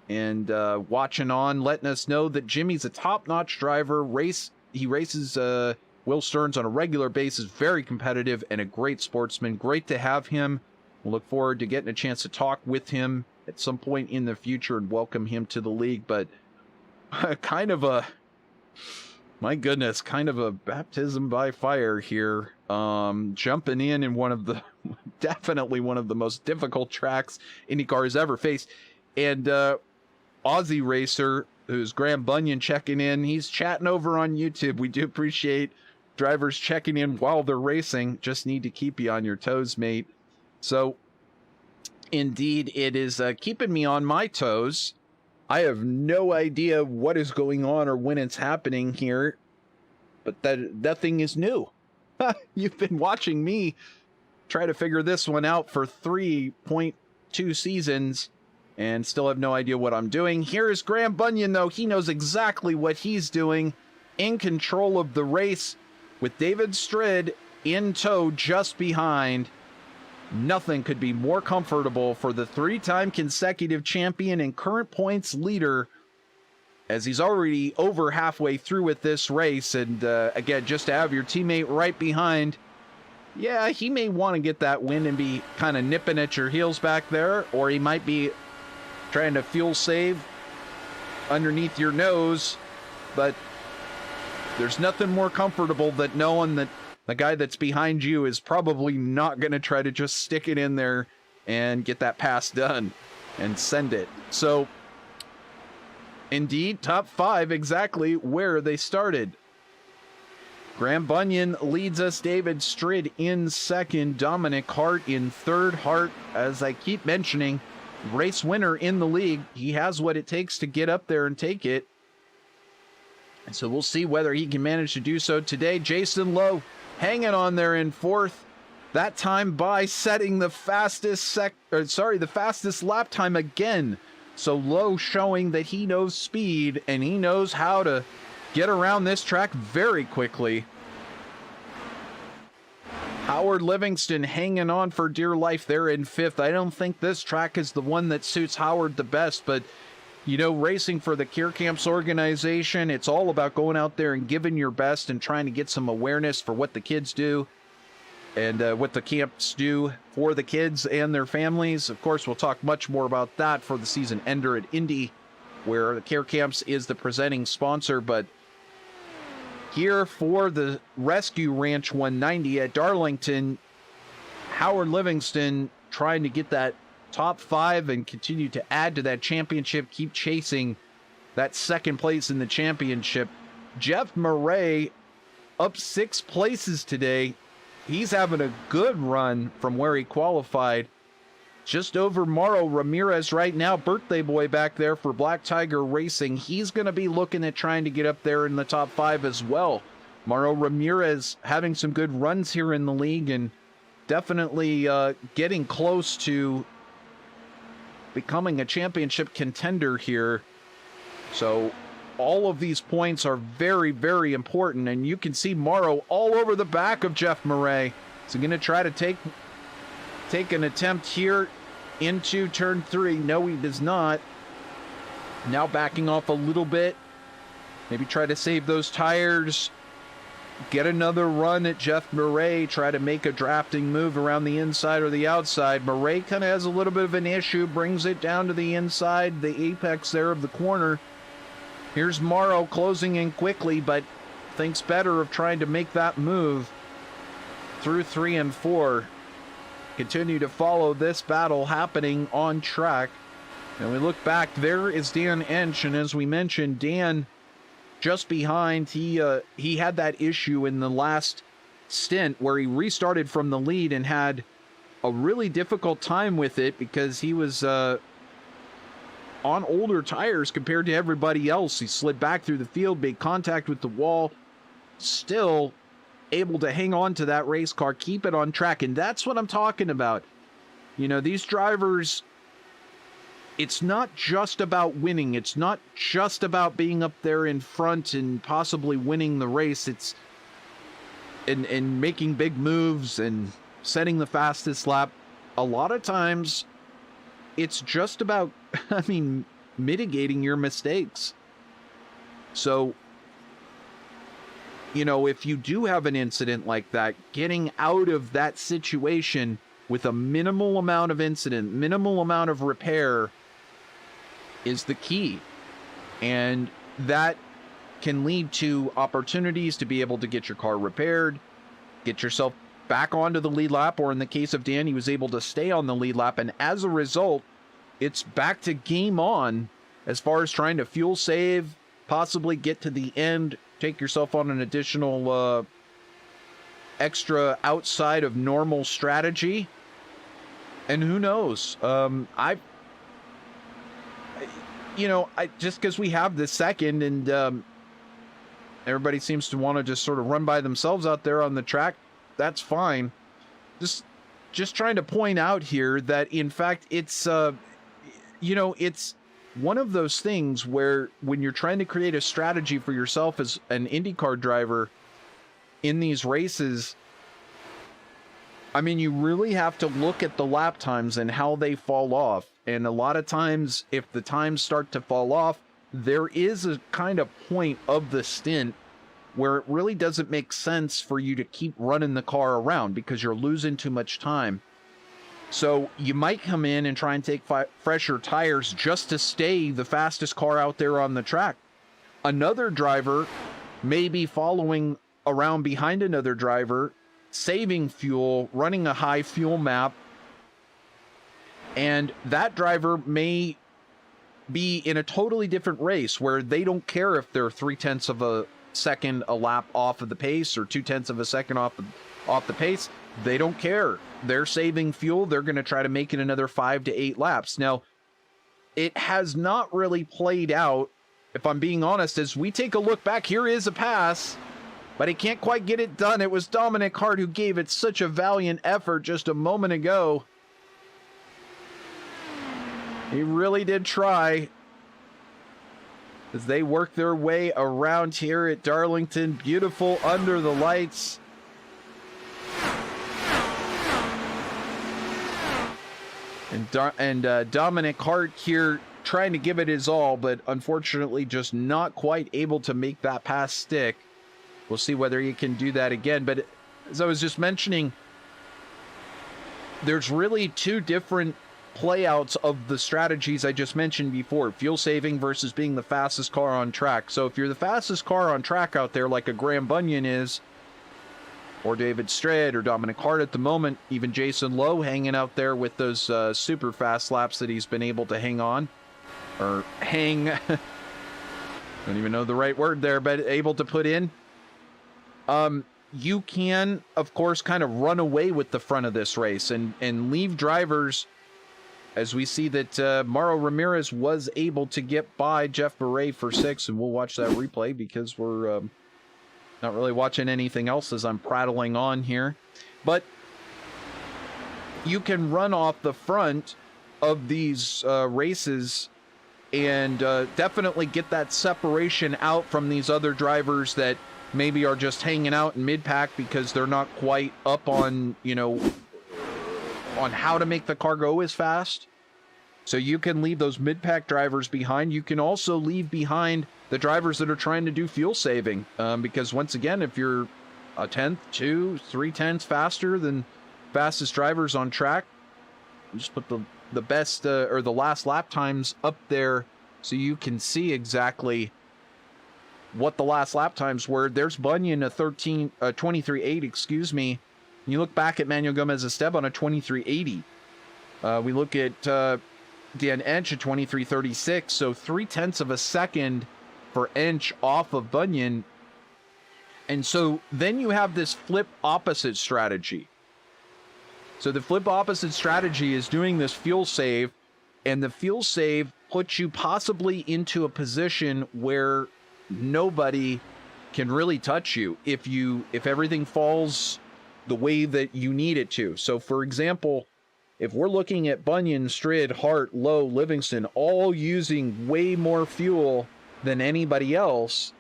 Speaker 1: and watching on, letting us know that Jimmy's a top-notch driver. He races Will Stearns on a regular basis, very competitive and a great sportsman. Great to have him. We'll look forward to getting a chance to talk with him at some point in the future and welcome him to the league. But kind of a, my goodness, kind of a baptism by fire here. Jumping in one of the, definitely one of the most difficult tracks IndyCar has ever faced. And Aussie racer, who's Graham Bunyan, checking in. He's chatting over on YouTube. We do appreciate drivers checking in while they're racing. Just need to keep you on your toes, mate. So, indeed, it is keeping me on my toes. I have no idea what is going on or when it's happening here, but that thing is new. You've been watching me try to figure this one out for 3.2 seasons and still have no idea what I'm doing. Here is Graham Bunyan, though. He knows exactly what he's doing, in control of the race, with David Strid in tow just behind. Nothing could be more comfortable for the three-time consecutive champion and current points leader, as he's already over halfway through with this race. And again, just to have your teammate right behind, yeah, he may want to get that win and be kind of nipping at your heels back there, or he might be trying to fuel save underneath your nose. But there's nothing more comfortable than knowing that the guy that's behind you is probably not going to try to just stick it in there and get that pass done and send it. So, indeed, top five, exactly where they started. Graham Bunyan leads us, David Strid in second, Dominic Hart in third. Hart, as I keep mentioning, race winner in the league. He has what it takes to get up there and take it. And so we'll see whether he can manage to do so today. Jason Lowe hanging on there in fourth, that time by setting the fastest the fastest lap time again. So Lowe showing that he knows speed and he knows how to get around this track very quickly. Howard Livingston hanging on for dear life there in fifth. I don't think this track is the one that suits Howard the best, but you know, racing for the Care Camps organization, it's all about going out there and giving your best and trying to get some awareness for what the kids do and what the camps do for the kids and their families. Of course, we'll talk much more about that for the season ender at Indy, where the Care Camps is the presenting sponsor. But here for the Rescue Ranch 190 at Darlington, Howard Livingston trying to get that top five and continue to add to that championship, keep chasing that second place in the championship. Jeff Murray up 6 places today. He's having a good run from where he qualified. Just over Mauro Ramirez right now, birthday boy back there for Black Tiger Racing. He's going to be looking at trying to get up there in the top 5 as well. Mauro Ramirez having some good runs here in the league and definitely getting close to becoming a championship contender here. So all of these points are very, very important, and you can see Mauro all over the back of Jeff Murray. So going to try to take an attempt here into turn 3. No, he does not. Now backing off a little bit. Maybe try to save those tires. Get another run at Jeff Murray. Try to make a drafting move around the inside or the outside. Murray kind of has a little bit of an issue. Brings it down to the inside, the apex there of the corner. Here's Mauro closing in quickly, but thinks better of trying to make that move through 3 and 4. continue to follow this battle happening on track. And we look back, there is Dan Ensch, and as we mentioned, Dan just behind. He had that issue in the last stint where he restarted from the lead and had a really difficult time with it because he was on older tires compared to everybody else. He slid back through the field, made contact with the wall, still able to hang on to that race car, keep it on track. And that's what I'm talking about. You know, these drivers, it's not just about winning. It's not just about being up there in front and possibly winning the race. It's in making big moves and setting the fastest lap. A lot of times it's just about, I mean, mitigating your mistakes. So, you know, if you do have an incident like that, getting out of that situation with a minimal amount of incident, minimal amount of repair is the key. And that can lead to opportunities to be able to get your car repaired, get yourself back onto the lead lap, or in the case of Dan, he was able to stay on the lead lap, and as a result, it's back to game on as far as trying to fuel save, possibly get to the end, take yourself on an additional extra outside of normal strategy, and who knows, just because we have this second and everybody seems to want to just sort of run by themselves out there on the track, that's fine. Just trying to point out here that, in fact, it's, it's one of those things where when you're trying to create a strategy for yourself as an IndyCar driver in these races, I mean, you really have to look at the lap times and how they fall off. And a lot of times, if the times start to fall off, there is a kind of point of the stint where it really doesn't make sense for you to keep running the car around because you're losing too much time. So you might come in and try and take fresher tires just to stay the fastest car out there on the track. Another driver may be following around behind another driver, saving fuel, running a high fuel map, and that driver may be in a totally different race where they don't care if they're 0.3 of a second a lap off of the pace or 0.2 of a second off the pace. They don't care. They're saving fuel. They're going to try to make it another 5 to 8 laps. Now, it has not really played out, if I'm being honest. As we take a look back, here is a pass, but he can't quite get it done. It was Dominic Hart who gave it such a valiant effort just a moment ago. He really did try as they work their way around here at Darlington. Beautiful under the lights. And Dominic Hart here trying to give it his all, but unfortunately just not quite able to make that pass stick. We'll see whether he can do that again. But as I was just mentioning, there's really two different playouts of the strategies I just mentioned before. Fuel saving versus being the fastest car on track. So if you're the fastest car on track out there like a Graham Bunyan is, or David Strayed, or Dominic Hart at the moment, even Jason Lowe hanging out there with those super fast laps that he's been able to hang on. Or hang. Don't even know the right word there, but able to put in. You can, of course, kind of run away with the front of this race and leave drivers, as we see that Mauro Ramirez was able to get by Jeff Beret for 6, and we'll watch that replay because we're not really watching anything else as I'm prattling on here. But you can run off the front of these races and definitely get that separation out from these other drivers that maybe are just hanging out in mid-pack because they're not quite up on, on how to make the car go as fast. So you can leave those mid-pack drivers behind. You can also leave behind the drivers that are trying to do fuel saving. Because once again, if you're a 1/10, 2, 3/10 faster than fastest drivers on track, just put the best or the last lap times up there so you can see exactly what the last lap times were. There's Bunyan, a 23.8, You look back at Manuel Gomez Esteban at 23.80. We look at Dan Ensch at 23.36. So 0.3 of a second for Ensch off of Bunyan. And so then you have this flip opposite strategy. So the flip opposite strategy is doing this fuel save, and the fuel save puts you possibly into a position where nobody can really touch you if everything falls the way that you need it to. So for example, if we're looking at Bunyan, Strid, Hart, Lowe, Livingston, all using way more fuel than anybody else,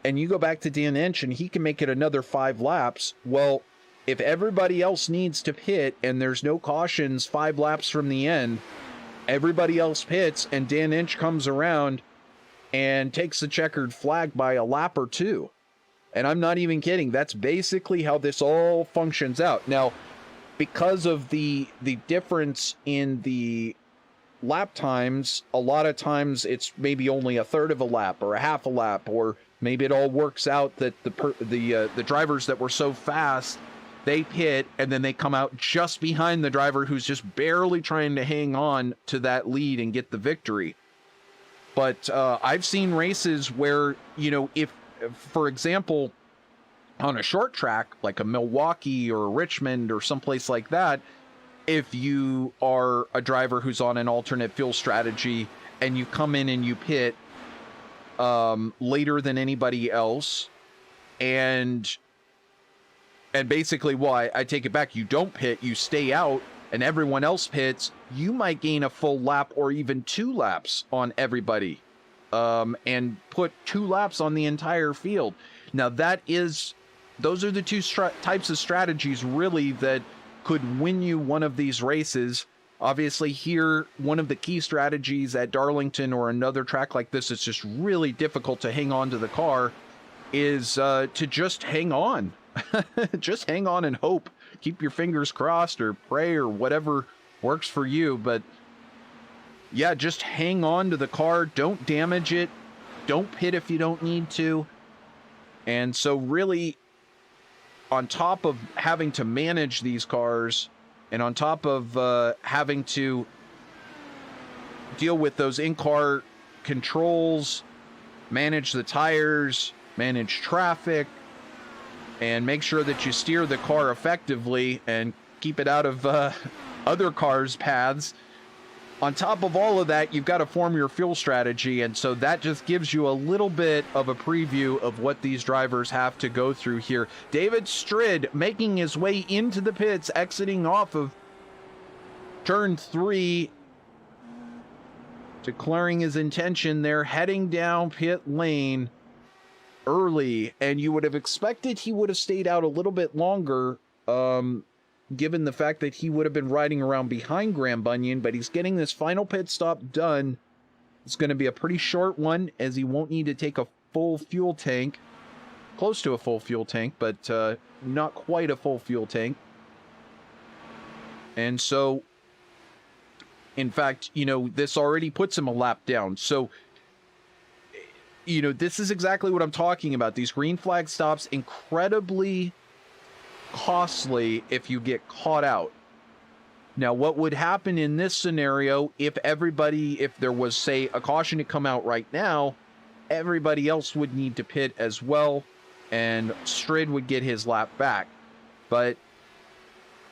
Speaker 1: and you go back to Dan Ensch and he can make it another 5 laps, well, if everybody else needs to pit and there's no cautions 5 laps from the end, everybody else pits and Dan Ensch comes around and takes the checkered flag by a lap or 2. And I'm not even kidding. That's basically how this all functions out. Now, because of the difference in the lap times, a lot of times it's maybe only a third of a lap or a half a lap, or maybe it all works out that the drivers that were so fast, they pit and then they come out just behind the driver who's just barely trying to hang on to that lead and get the victory. But I've seen races where, if, for example, on a short track like a Milwaukee or a Richmond or someplace like that, if you are a driver who's on an alternate fuel strategy and you come in and you pit later than anybody else, and basically, well, I take it back, you don't pit, you stay out, and everyone else pits, you might gain a full lap or even 2 laps on everybody, and put 2 laps on the entire field. Now, those are the 2 types of strategies, really, that could win you one of these races. Obviously, here, one of the key strategies at Darlington or another track like this, it's just really difficult to hang on to the car, is to just hang on. Just hang on and hope. Keep your fingers crossed or pray or whatever works for you. But yeah, just hang on to the car. Don't damage it. Don't pit if you don't need to. And so really, on top of having to manage these cars, and on top of having to deal with those in-car controls, manage the tires, manage traffic, and make sure that you steer the car effectively and keep it out of other cars' paths. On top of all of that, you've got to form your fuel strategy, and so that just gives you a little bit of a preview of what these drivers have to go through here. David Strid making his way into the pits, exiting off of turn 3, declaring his intention there, heading down pit lane early, and you would have expected he would have stayed out a little bit longer, given the fact that he would have been riding around behind Graham Bunyan, but he's getting this final pit stop done. It's going to be a pretty short one, as he won't need to take a full fuel tank, close to a full fuel tank, but not quite a full fuel tank. And so, in fact, this already puts him a lap down. So, this is exactly what I'm talking about. These green flag stops, incredibly costly if you get caught out. Now, what would happen in this scenario if there was, say, a caution to come out right now, everybody else would need to pit as well, and Strid would get his lap back. But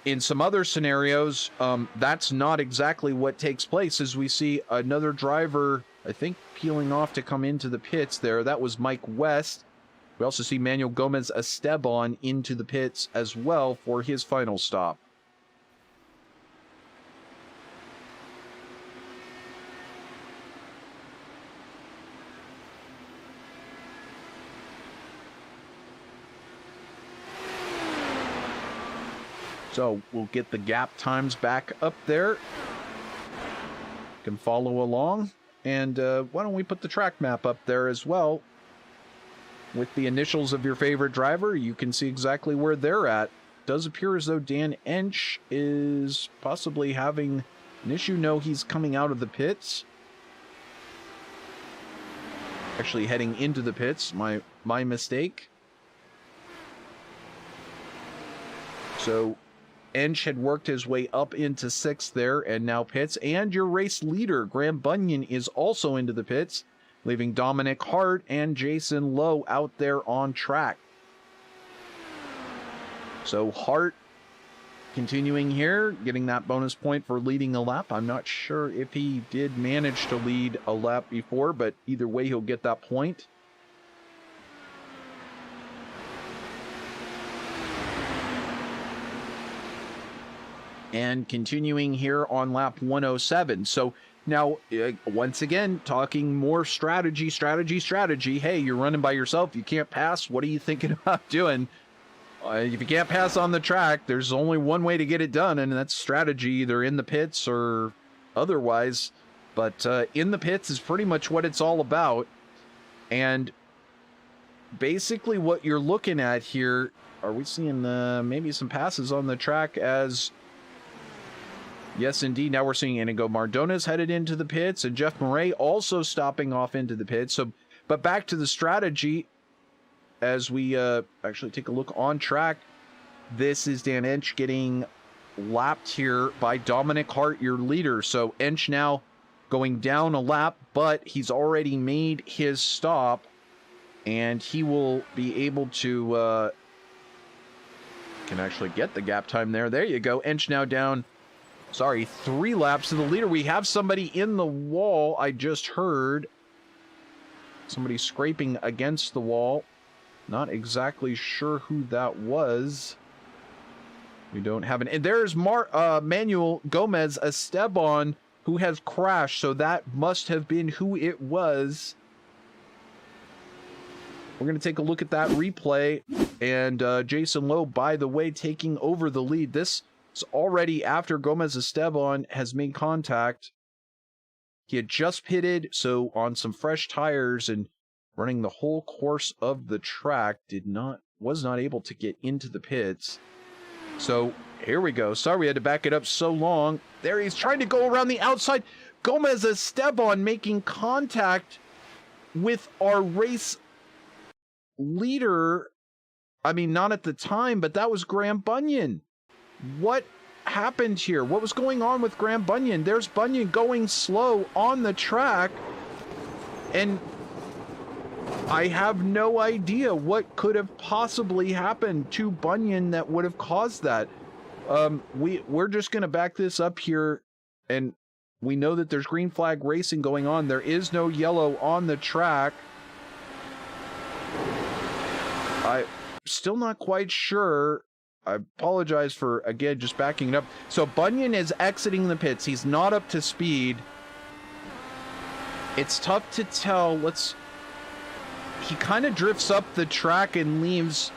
Speaker 1: in some other scenarios, that's not exactly what takes place, as we see another driver, I think, peeling off to come into the pits there. That was Mike West. We also see Manuel Gomez Esteban into the pits as well for his final stop. So we'll get the gap times back up there. You can follow along. And why don't we put the track map up there as well? With the initials of your favorite driver, you can see exactly where they're at. It does appear as though Dan Ensch is possibly having an issue. No, he's coming out of the pits. Actually heading into the pits. My mistake. So Ensch had worked his way up into 6th there and now pits. And your race leader, Graham Bunyan, is also into the pits, leaving Dominic Hart and Jason Lowe out there on track. So Hart continuing here, getting that bonus point for leading a lap. I'm not sure if he did manage to lead a lap before, but either way, he'll get that point. And continuing here on lap 107. So now, once again, talking more strategy. Hey, you're running by yourself. You can't pass. What are you thinking about doing? If you can't pass on the track, there's only one way to get it done, and that's strategy, either in the pits or otherwise. But in the pits is pretty much what it's all about. And basically what you're looking at here, are we seeing maybe some passes on the track as... Yes, indeed. Now we're seeing Iñigo Mardones headed into the pits, and Jeff Murray also stopping off into the pits. So, but back to the strategy, as we actually take a look on track. This is Dan Ensch getting lapped here by Dominic Hart, your leader. So Ensch now going down a lap, but he's already made his stop, and he will be able to can actually get the gap time there. There you go. Ensch now down, 3 laps to the leader. We have somebody in the wall. I just heard somebody scraping against the wall. Not exactly sure who that was. We don't have an... And there's Manuel Gomez Esteban, who has crashed, so that must have been who it was. We're going to take a look at that replay. And Jason Lowe, by the way, taking over the lead. This is already after Gomez Esteban has made contact. He had just pitted, so on some fresh tires and running the whole course of the track, was not able to get into the pits. So here we go. Sorry we had to back it up so long. There he's trying to go around the outside. Gomez Esteban making contact with our race leader. I mean, not at the time, but that was Graham Bunyan. What happened here? What was going on with Graham Bunyan? There's Bunyan going slow on the track, and I have no idea what could have possibly happened to Bunyan that would have caused that. We're just going to back this up here, and we know that there's green flag racing going on. There is no yellow on the track. I'm still not quite sure. I apologize for, again, just backing it up. So Bunyan is exiting the pits. He's not up to speed. It's tough to tell. He kind of drifts up the track and leaves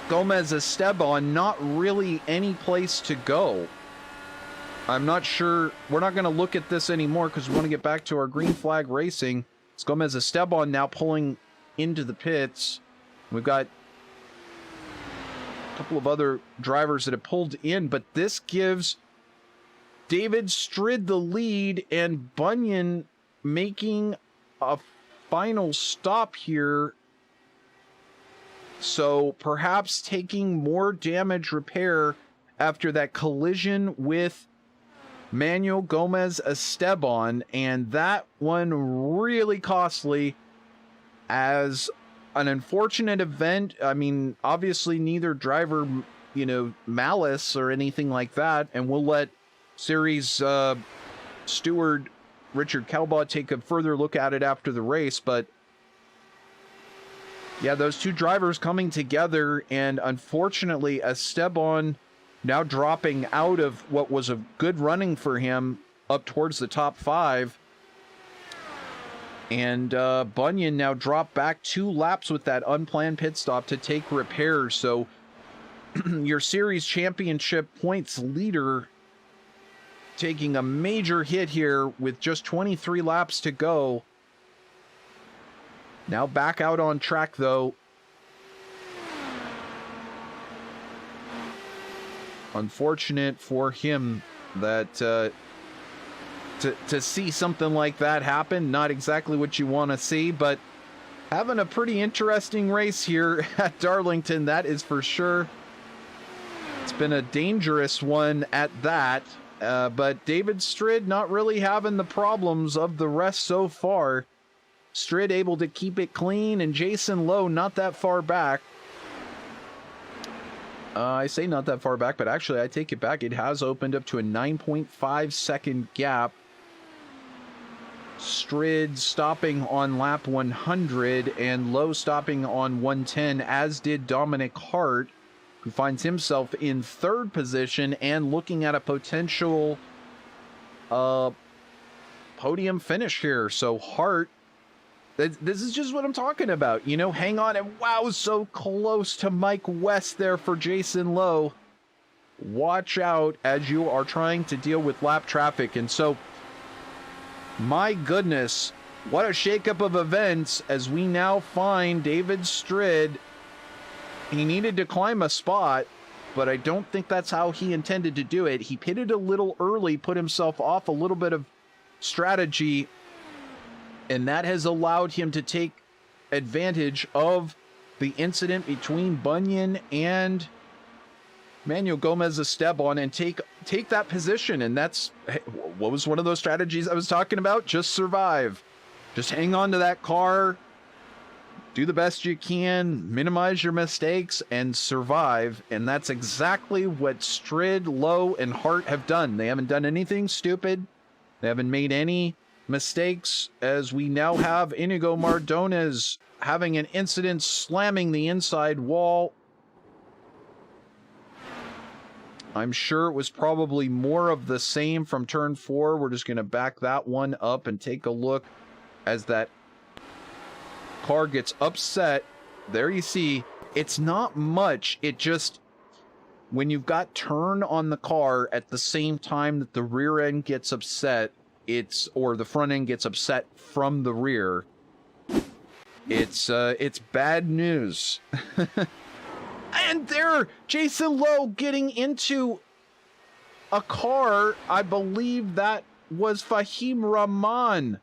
Speaker 1: Gomez Esteban not really any place to go. I'm not sure. We're not going to look at this anymore because we want to get back to our green flag racing. It's Gomez Esteban now pulling into the pits. We've got a couple of other drivers that have pulled in, but this gives David Strid the lead, and Bunyan making a final stop here. So perhaps taking more damage repair after that collision with Manuel Gomez Esteban, and that one really costly as an unfortunate event. I mean, obviously neither driver, malice or anything like that, and we'll let series steward Richard Kelbaugh take a further look at it after the race. But yeah, those two drivers coming together, and unfortunately Esteban now dropping out of what was a good running for him up towards the top 5. And Bunyan now dropped back 2 laps with that unplanned pit stop to take repairs. So your series championship points leader taking a major hit here with just 23 laps to go. Now back out on track, though. Unfortunate for him that to see something like that happen. Not exactly what you want to see, but having a pretty interesting race here at Darlington, that is for sure. It's been a dangerous one at that, but David Strid not really having the problems of the rest so far. Strid able to keep it clean, and Jason Lowe not that far back. I say not that far back, but actually I take it back. It has opened up to a 9.5 second gap. Strid stopping on lap 100 and Lowe stopping on 110, as did Dominic Hart, who finds himself in third position and looking at a potential podium finish here. So Hart, this is just what I'm talking about. You know, hang on, and wow, so close to Mike West there for Jason Lowe. Watch out as you are trying to deal with lap traffic. And so, my goodness, what a shakeup of events as we now find David Strid. He needed to climb a spot, but I don't think that's how he intended to do it. He pitted a little early, put himself off a little bit of strategy, and that has allowed him to take advantage of the incident between Bunyan and Manuel Gomez-Esteban and take that position. And that's what was one of those strategies I was talking about. Just survive. Just hang on to that car. Do the best you can. Minimize your mistakes and survive. And that's exactly what Strid, Lowe, and Hart have done. They haven't done anything stupid. They haven't made any mistakes, as we now have Iñigo Mardones having an incident slamming the inside wall. I'm sure it was probably more of the same from turn 4. We're just going to back that one up and take a look as that car gets upset. There you see, it's not much. It just, when you've got turn on the car at the same time that the rear end gets upset, or the front end gets upset from the rear, it's bad news. And there, Jason Lowe getting into a car, I believe that was Fahim Rahman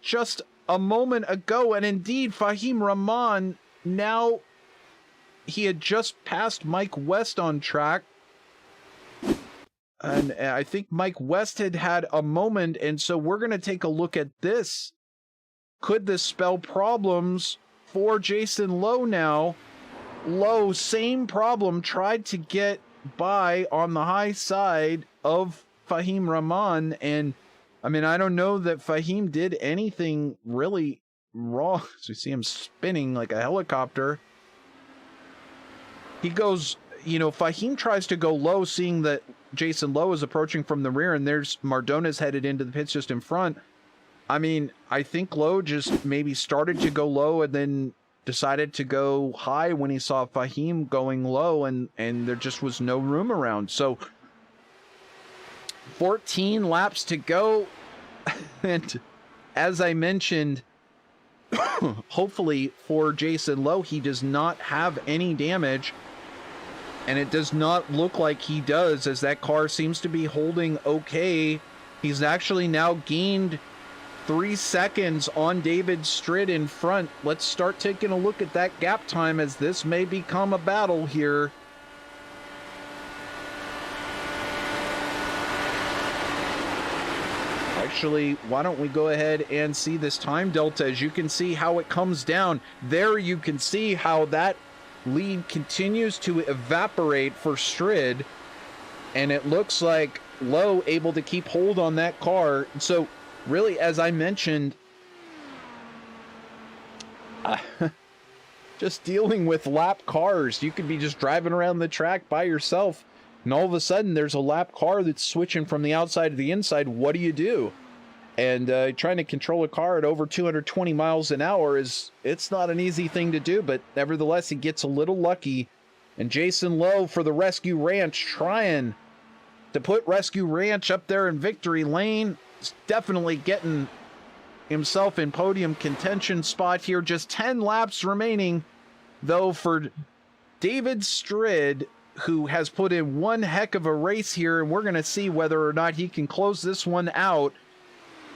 Speaker 1: just a moment ago. And indeed, Fahim Rahman, now he had just passed Mike West on track. And I think Mike West had a moment, and so we're going to take a look at this. Could this spell problems for Jason Lowe now? Lowe, same problem, tried to get by on the high side of Fahim Rahman, and I mean, I don't know that Fahim did anything really wrong. So we see him spinning like a helicopter. He goes, you know, Fahim tries to go low, seeing that Jason Lowe is approaching from the rear, and there's Mardones headed into the pits just in front. I mean, I think Lowe just maybe started to go low and then decided to go high when he saw Fahim going low, and there just was no room around. So 14 laps to go. And as I mentioned, hopefully for Jason Lowe, he does not have any damage. And it does not look like he does, as that car seems to be holding okay. He's actually now gained 3 seconds on David Strid in front. Let's start taking a look at that gap time, as this may become a battle here. Actually, why don't we go ahead and see this time delta, as you can see how it comes down. There you can see how that lead continues to evaporate for Strid, and it looks like Lowe able to keep hold on that car. So really, as I mentioned, just dealing with lap cars, you could be just driving around the track by yourself, and all of a sudden there's a lap car that's switching from the outside to the inside. What do you do? And trying to control a car at over 220 miles an hour it's not an easy thing to do, but nevertheless, he gets a little lucky. And Jason Lowe for the Rescue Ranch, trying to put Rescue Ranch up there in victory lane. He's definitely getting himself in podium contention spot here. Just 10 laps remaining, though, for David Strid, who has put in one heck of a race here, and we're going to see whether or not he can close this one out.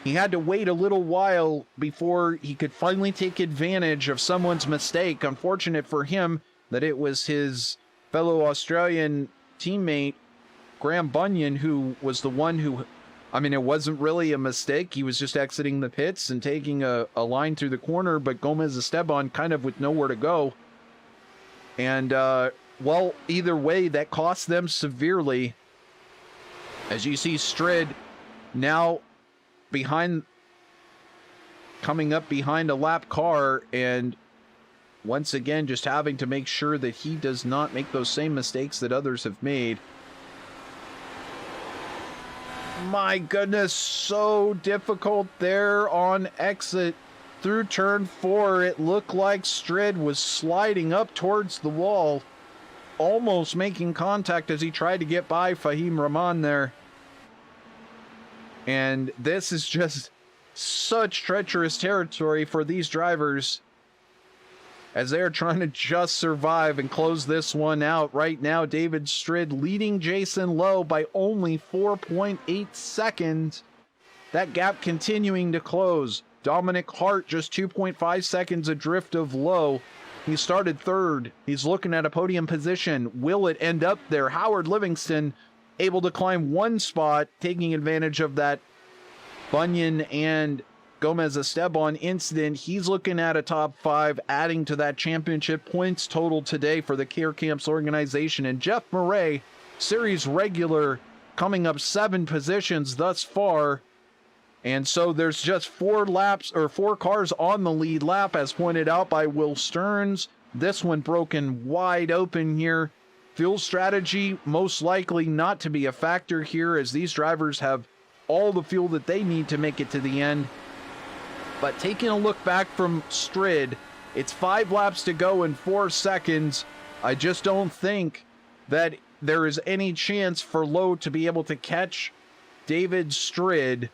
Speaker 1: He had to wait a little while before he could finally take advantage of someone's mistake. Unfortunate for him that it was his fellow Australian teammate, Graham Bunyan, who was the one who, I mean, it wasn't really a mistake. He was just exiting the pits and taking a line through the corner, but Gomez Esteban kind of with nowhere to go. And, well, either way, that cost them severely. As you see, Strid now coming up behind a lap car, and once again, just having to make sure that he does not make those same mistakes that others have made. My goodness, so difficult there on exit through turn 4. It looked like Strid was sliding up towards the wall, almost making contact as he tried to get by Fahim Rahman there. And this is just such treacherous territory for these drivers as they're trying to just survive and close this one out. Right now, David Strid leading Jason Lowe by only 4.8 seconds. That gap continuing to close. Dominic Hart just 2.5 seconds adrift of Lowe. He started third. He's looking at a podium position. Will it end up there? Howard Livingston able to climb one spot, taking advantage of that Bunyan and Gomez Esteban incident. He's looking at a top 5, adding to that championship points total today for the Care Camps organization. And Jeff Murray, series regular, coming up 7 positions thus far. And so there's just 4 cars on the lead lap, as pointed out by Will Stearns. This one broken wide open here. Fuel strategy most likely not to be a factor here, as these drivers have all the fuel that they need to make it to the end. But taking a look back from Strid, it's 5 laps to go in 4 seconds. I just don't think that there is any chance for Lowe to be able to catch David Strid.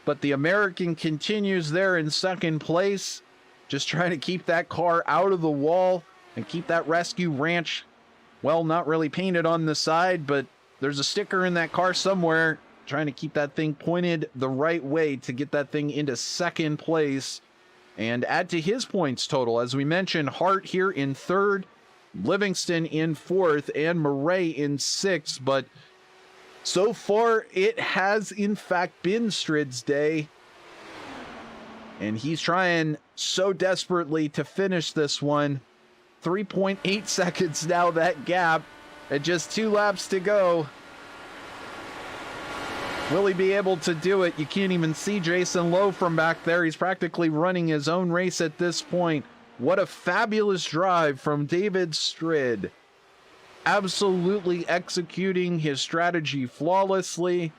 Speaker 1: But the American continues there in second place, just trying to keep that car out of the wall and keep that Rescue Ranch, well, not really painted on the side, but there's a sticker in that car somewhere, trying to keep that thing pointed the right way to get that thing into second place and add to his points total. As we mentioned, Hart here in third, Livingston in fourth, and Murray in sixth. But so far, it has in fact been Strid's day, and he's trying so desperately to finish this one. 3.8 seconds now, that gap, at just 2 laps to go. Will he be able to do it? You can't even see Jason Lowe from back there. He's practically running his own race at this point. What a fabulous drive from David Strid. Absolutely executing his strategy flawlessly.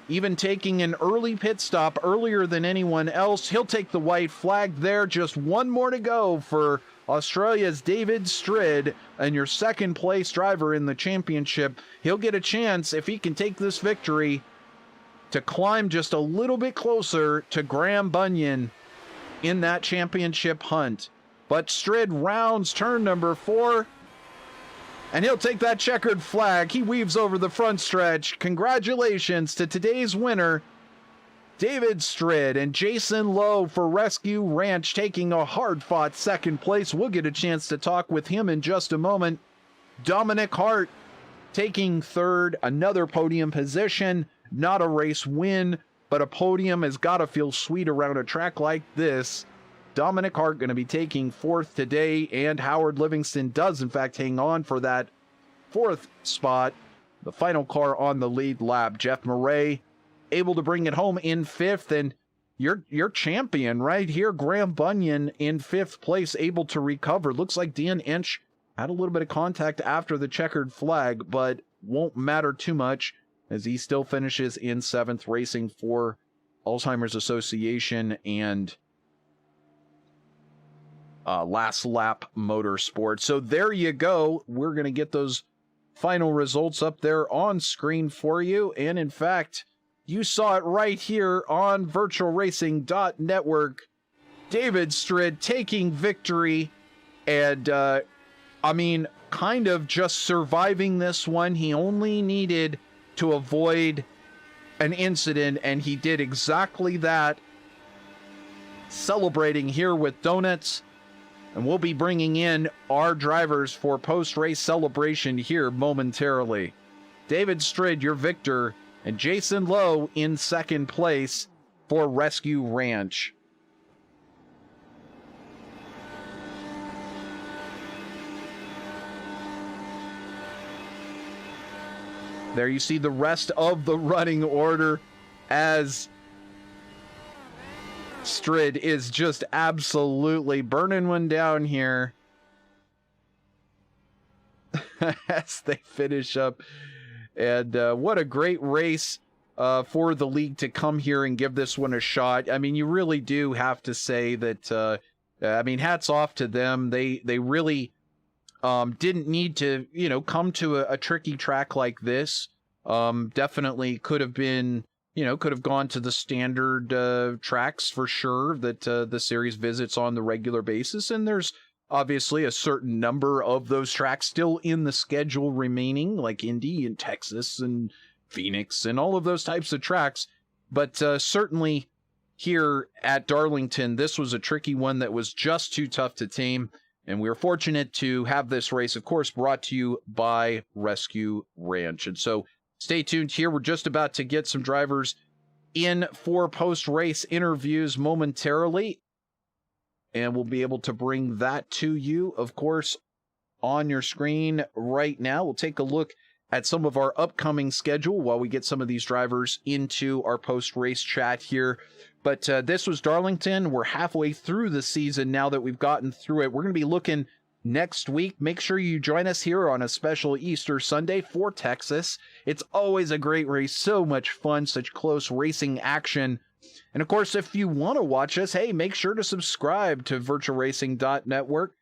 Speaker 1: Even taking an early pit stop earlier than anyone else. He'll take the white flag there. Just one more to go for Australia's David Strid, and your second place driver in the championship. He'll get a chance, if he can take this victory, to climb just a little bit closer to Graham Bunyan in that championship hunt. But Strid rounds turn number 4, and he'll take that checkered flag. He weaves over the front stretch. Congratulations to today's winner, David Strid, and Jason Lowe for Rescue Ranch taking a hard-fought second place. We'll get a chance to talk with him in just a moment. Dominic Hart taking third, another podium position. Not a race win, but a podium has got to feel sweet around a track like this. Dominic Hart going to be taking fourth today, and Howard Livingston does in fact hang on for that 4th spot. The final car on the lead lap. Jeff Murray able to bring it home in 5th, and your champion right here, Graham Bunyan, in 5th place, able to recover. Looks like Dan Ensch had a little bit of contact after the checkered flag, but won't matter too much, as he still finishes in 7th, racing for Alzheimer's Association and Last Lap Motorsport. So there you go. We're going to get those final results up there on screen for you. And in fact, you saw it right here on VirtualRacing.Network. David Strid taking victory, and I mean, kind of just surviving this one. He only needed to avoid an incident, and he did exactly that. Celebrating here with donuts And we'll be bringing in our drivers for post-race celebration here momentarily. David Strid, your victor, and Jason Lowe in second place for Rescue Ranch. There you see the rest of the running order as Strid is just absolutely burning one down here as they finish up. And what a great race for the league to come here and give this one a shot. I mean, you really do have to say that, I mean, hats off to them. They really didn't need to, come to a tricky track like this. Definitely could have been, could have gone to the standard tracks for sure that the series visits on the regular basis. And there's obviously a certain number of those tracks still in the schedule remaining, like Indy and Texas and Phoenix and all of those types of tracks. But certainly here at Darlington, this was a tricky one that was just too tough to tame. And we were fortunate to have this race, of course, brought to you by Rescue Ranch. And so stay tuned here. We're just about to get some drivers in for post-race interviews momentarily. And we'll be able to bring that to you, of course, on your screen right now. We'll take a look at some of our upcoming schedule while we get some of these drivers into our post-race chat here. But this was Darlington. We're halfway through the season now that we've gotten through it. We're going to be looking next week. Make sure you join us here on a special Easter Sunday for Texas. It's always a great race. So much fun, such close racing action. And of course, if you want to watch us, hey, make sure to subscribe to VirtualRacing.Network.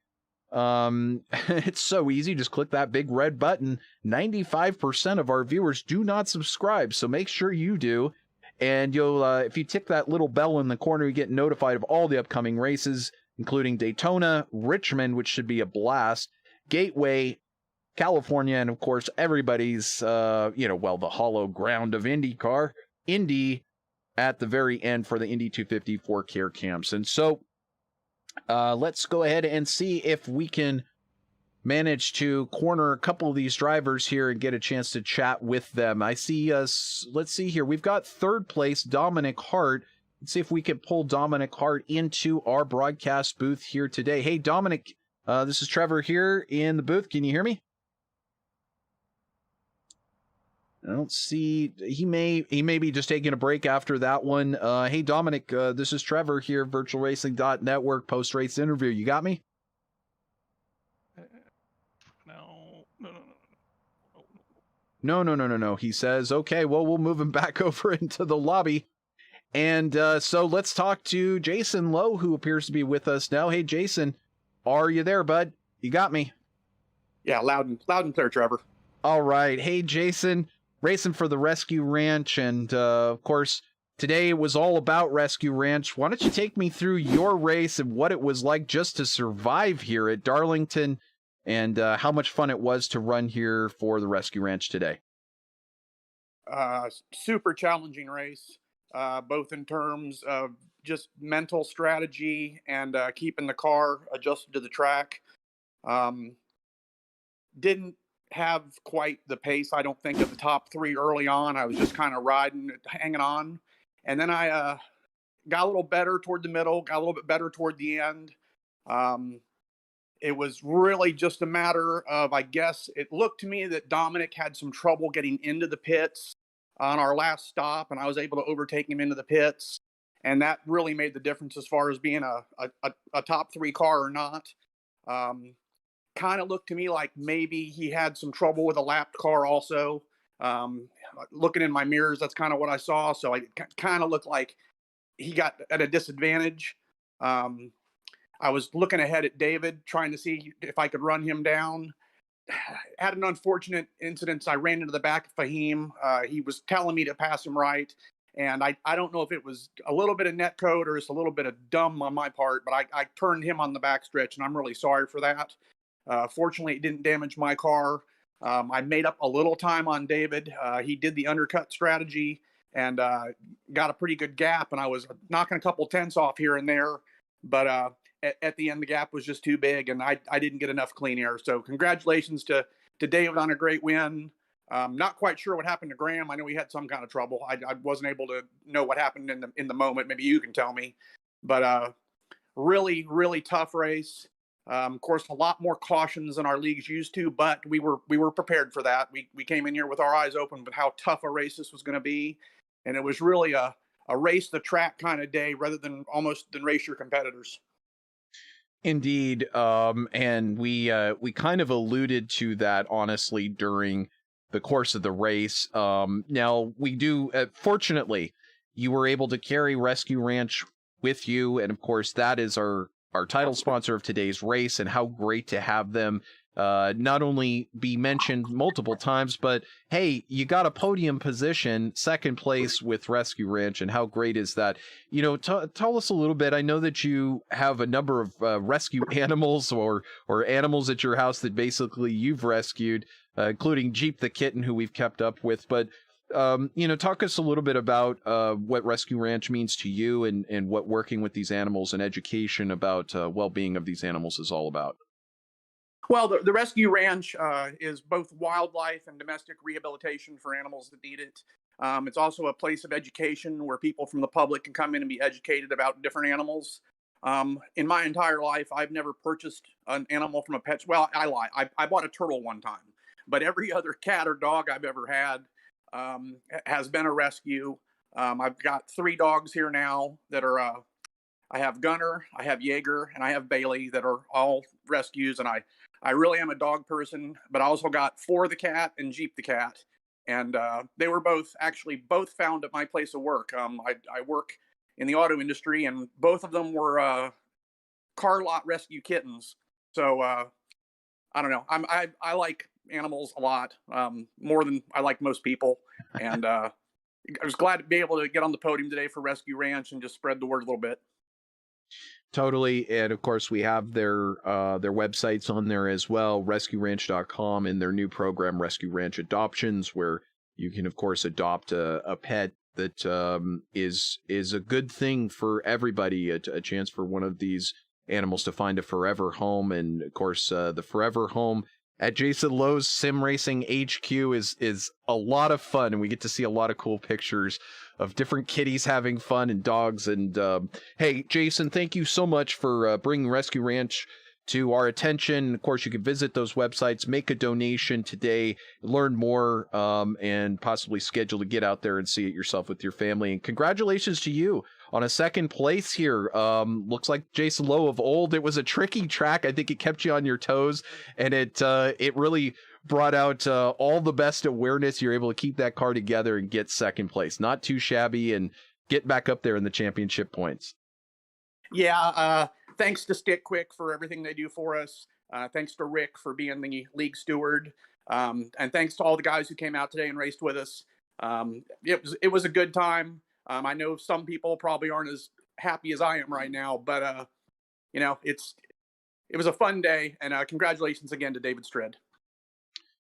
Speaker 1: It's so easy. Just click that big red button. 95% of our viewers do not subscribe, so make sure you do. And you'll, if you tick that little bell in the corner, you get notified of all the upcoming races, including Daytona, Richmond, which should be a blast, Gateway, California, and of course, everybody's, the hollow ground of IndyCar, Indy, at the very end for the Indy 250 for Care Camps. And so let's go ahead and see if we can manage to corner a couple of these drivers here and get a chance to chat with them. I see us, let's see here. We've got third place, Dominic Hart. Let's see if we can pull Dominic Hart into our broadcast booth here today. Hey, Dominic, this is Trevor here in the booth. Can you hear me? I don't see, he may be just taking a break after that one. Hey, Dominic, this is Trevor here, VirtualRacing.Network post-race interview. You got me? No, he says. Okay, well, we'll move him back over into the lobby. And so let's talk to Jason Lowe, who appears to be with us now. Hey, Jason, are you there, bud? You got me?
Speaker 2: Yeah, loud and clear, Trevor.
Speaker 1: All right. Hey, Jason, racing for the Rescue Ranch. And of course, today was all about Rescue Ranch. Why don't you take me through your race and what it was like just to survive here at Darlington, and how much fun it was to run here for the Rescue Ranch today?
Speaker 2: Super challenging race, both in terms of just mental strategy and keeping the car adjusted to the track. Didn't have quite the pace, I don't think, of the top three early on. I was just kind of riding, hanging on. And then I got a little better toward the middle, got a little bit better toward the end. It was really just a matter of, I guess, it looked to me that Dominic had some trouble getting into the pits on our last stop, and I was able to overtake him into the pits. And that really made the difference as far as being a top three car or not. Kind of looked to me like maybe he had some trouble with a lapped car also. Looking in my mirrors, that's kind of what I saw. So it kind of looked like he got at a disadvantage. I was looking ahead at David, trying to see if I could run him down. Had an unfortunate incident. I ran into the back of Fahim. He was telling me to pass him right. And I don't know if it was a little bit of net code or just a little bit of dumb on my part, but I turned him on the backstretch, and I'm really sorry for that. Fortunately, it didn't damage my car. I made up a little time on David. He did the undercut strategy and got a pretty good gap, and I was knocking a couple tenths off here and there. But at the end, the gap was just too big, and I didn't get enough clean air. So congratulations to David on a great win. Not quite sure what happened to Graham. I know he had some kind of trouble. I wasn't able to know what happened in the moment. Maybe you can tell me. But really, really tough race. Of course, a lot more cautions than our league's used to, but we were prepared for that. We came in here with our eyes open with how tough a race this was going to be, and it was really a race the track kind of day rather than race your competitors.
Speaker 1: Indeed, and we kind of alluded to that honestly during the course of the race. Now we do, fortunately, you were able to carry Rescue Ranch with you, and of course that is our title sponsor of today's race, and how great to have them not only be mentioned multiple times, but hey, you got a podium position, second place with Rescue Ranch, and how great is that? You know, tell us a little bit. I know that you have a number of rescue animals or animals at your house that basically you've rescued, including Jeep the kitten, who we've kept up with, but you know, talk us a little bit about what Rescue Ranch means to you, and what working with these animals and education about well-being of these animals is all about.
Speaker 2: Well, the Rescue Ranch is both wildlife and domestic rehabilitation for animals that need it. It's also a place of education where people from the public can come in and be educated about different animals. In my entire life, I've never purchased an animal from a pet. Well, I lie. I bought a turtle one time, but every other cat or dog I've ever had has been a rescue. I've got 3 dogs here now that are, I have Gunner, I have Jaeger, and I have Bailey, that are all rescues. And I really am a dog person, but I also got 4 the cat and Jeep the cat. And they were both found at my place of work. I work in the auto industry, and both of them were car lot rescue kittens. So I don't know. I like animals a lot, more than I like most people. And I was glad to be able to get on the podium today for Rescue Ranch and just spread the word a little bit.
Speaker 1: Totally. And of course, we have their websites on there as well, rescueranch.com, and their new program, Rescue Ranch Adoptions, where you can, of course, adopt a pet that is a good thing for everybody, a chance for one of these animals to find a forever home. And of course, the forever home at Jason Lowe's Sim Racing HQ is a lot of fun, and we get to see a lot of cool pictures of different kitties having fun, and dogs. And hey, Jason, thank you so much for bringing Rescue Ranch to our attention. Of course, you can visit those websites, make a donation today, learn more, and possibly schedule to get out there and see it yourself with your family. And congratulations to you on a second place here. Looks like Jason Lowe of old. It was a tricky track. I think it kept you on your toes, and it really brought out all the best awareness. You're able to keep that car together and get second place. Not too shabby, and get back up there in the championship points.
Speaker 2: Yeah, thanks to Stick Quick for everything they do for us. Thanks to Rick for being the league steward. And thanks to all the guys who came out today and raced with us. It was a good time. I know some people probably aren't as happy as I am right now, but you know, it was a fun day. And congratulations again to David Strid.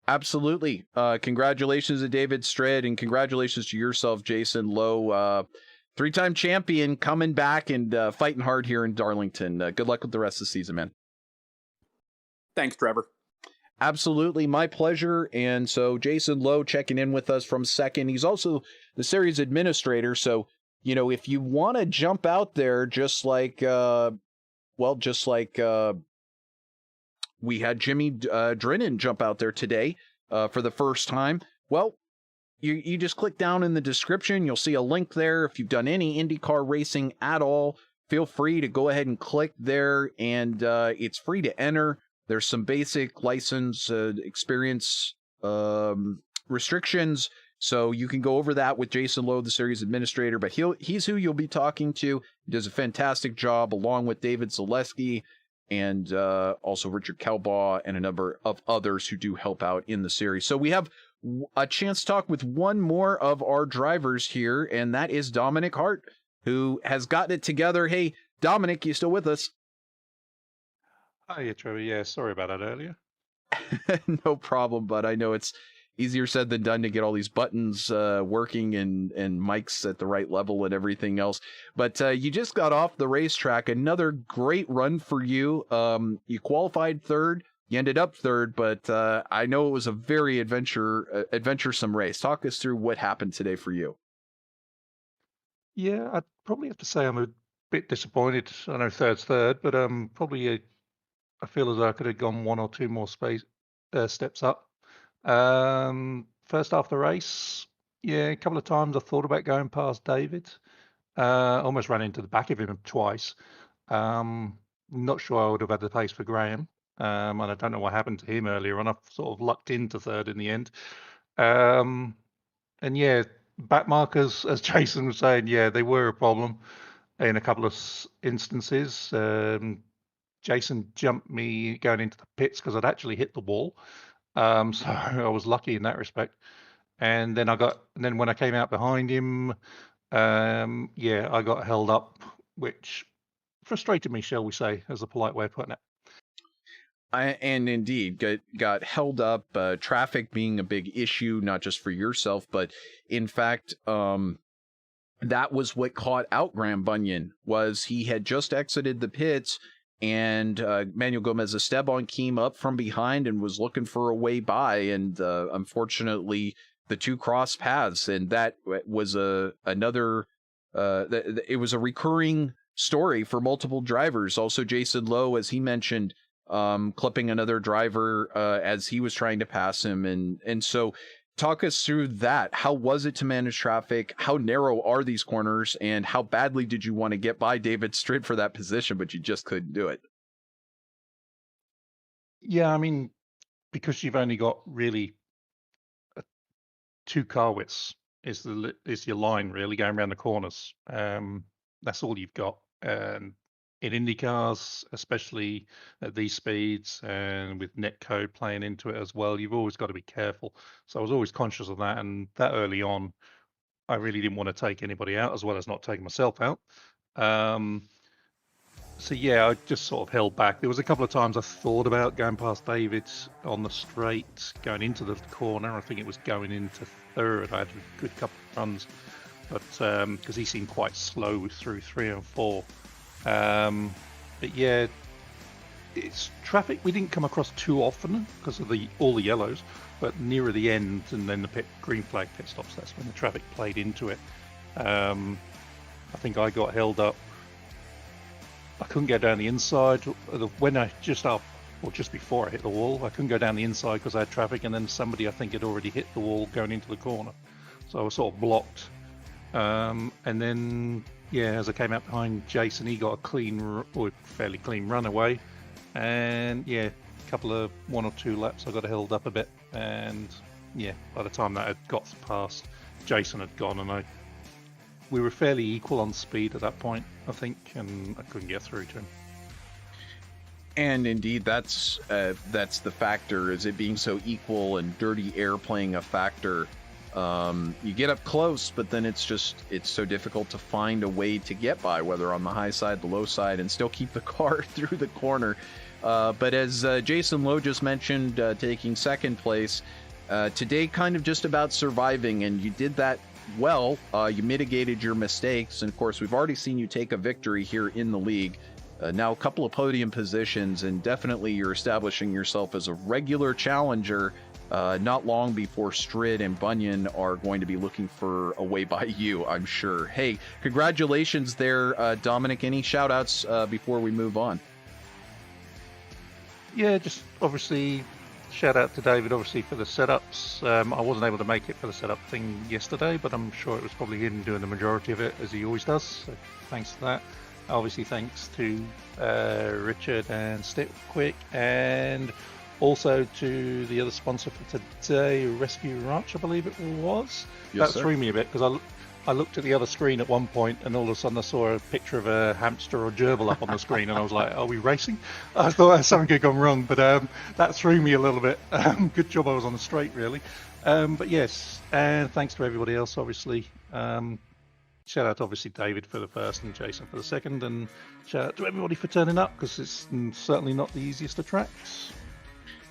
Speaker 1: Absolutely. Congratulations to David Strid, and congratulations to yourself, Jason Lowe. 3-time champion, coming back and fighting hard here in Darlington. Good luck with the rest of the season, man.
Speaker 2: Thanks, Trevor.
Speaker 1: Absolutely, my pleasure. And so Jason Lowe checking in with us from second. He's also the series administrator. So, you know, if you want to jump out there, just like we had Jimmy Drennan jump out there today for the first time. Well, you just click down in the description. You'll see a link there. If you've done any IndyCar racing at all, feel free to go ahead and click there, and it's free to enter. There's some basic license experience restrictions, so you can go over that with Jason Lowe, the series administrator, but he's who you'll be talking to. He does a fantastic job, along with David Zaleski and also Richard Kelbaugh and a number of others who do help out in the series. So we have a chance to talk with one more of our drivers here, and that is Dominic Hart, who has gotten it together. Hey, Dominic, you still with us?
Speaker 3: Hi, Trevor. Yeah, sorry about that earlier.
Speaker 1: No problem, but I know it's easier said than done to get all these buttons working and mics at the right level and everything else. But you just got off the racetrack. Another great run for you. You qualified third. You ended up third, but I know it was a very adventuresome race. Talk us through what happened today for you.
Speaker 3: Yeah, I'd probably have to say I'm a bit disappointed. I know third's third, but probably I feel as though I could have gone one or two more steps up. First half of the race, yeah, a couple of times I thought about going past David. Almost ran into the back of him twice. Not sure I would have had the pace for Graham. And I don't know what happened to him earlier on. I sort of lucked into third in the end. And yeah, back markers, as Jason was saying, yeah, they were a problem in a couple of instances. Jason jumped me going into the pits because I'd actually hit the wall. So I was lucky in that respect. And then when I came out behind him, yeah, I got held up, which frustrated me, shall we say, as a polite way of putting it.
Speaker 1: And indeed got held up, traffic being a big issue, not just for yourself, but in fact, that was what caught out Graham Bunyan. Was he had just exited the pits, and Manuel Gomez Esteban came up from behind and was looking for a way by, and unfortunately the two crossed paths, and that was another it was a recurring story for multiple drivers. Also Jason Lowe, as he mentioned, clipping another driver as he was trying to pass him, and so talk us through that. How was it to manage traffic? How narrow are these corners, and how badly did you want to get by David Stritt for that position, but you just couldn't do it?
Speaker 3: Yeah, I mean, because you've only got really 2 car widths is your line really going around the corners. That's all you've got. In IndyCars, especially at these speeds and with netcode playing into it as well, you've always got to be careful. So I was always conscious of that, and that early on, I really didn't want to take anybody out as well as not taking myself out. So yeah, I just sort of held back. There was a couple of times I thought about going past David on the straight, going into the corner. I think it was going into third. I had a good couple of runs, but because he seemed quite slow through 3 and 4. But yeah, it's traffic we didn't come across too often because of all the yellows, but nearer the end and then the green flag pit stops, that's when the traffic played into it. I think I got held up. I couldn't go down the inside when just before I hit the wall. I couldn't go down the inside because I had traffic, and then somebody I think had already hit the wall going into the corner, so I was sort of blocked. And then yeah, as I came out behind Jason, he got a fairly clean run away, and yeah, a couple of 1 or 2 laps I got held up a bit, and yeah, by the time that had got past, Jason had gone, and we were fairly equal on speed at that point, I think, and I couldn't get through to him.
Speaker 1: And indeed, that's the factor, is it being so equal and dirty air playing a factor. You get up close, but then it's so difficult to find a way to get by, whether on the high side, the low side, and still keep the car through the corner. But as Jason Lowe just mentioned, taking second place, today kind of just about surviving, and you did that well. You mitigated your mistakes, and of course, we've already seen you take a victory here in the league. Now a couple of podium positions, and definitely you're establishing yourself as a regular challenger. Not long before Stritt and Bunyan are going to be looking for a way by you, I'm sure. Hey, congratulations there, Dominic. Any shout outs before we move on?
Speaker 3: Yeah, just obviously shout out to David, obviously, for the setups. I wasn't able to make it for the setup thing yesterday, but I'm sure it was probably him doing the majority of it, as he always does. So thanks for that. Obviously, thanks to Richard and Stickquick, and also to the other sponsor for today, Rescue Ranch, I believe it was.
Speaker 1: Yes,
Speaker 3: that threw me a bit because I looked at the other screen at one point, and all of a sudden I saw a picture of a hamster or gerbil up on the screen, and I was like, are we racing? I thought something had gone wrong, but that threw me a little bit. Good job I was on the straight, really. But yes, and thanks to everybody else, obviously. Shout out to obviously David for the first and Jason for the second, and shout out to everybody for turning up, because it's certainly not the easiest of tracks.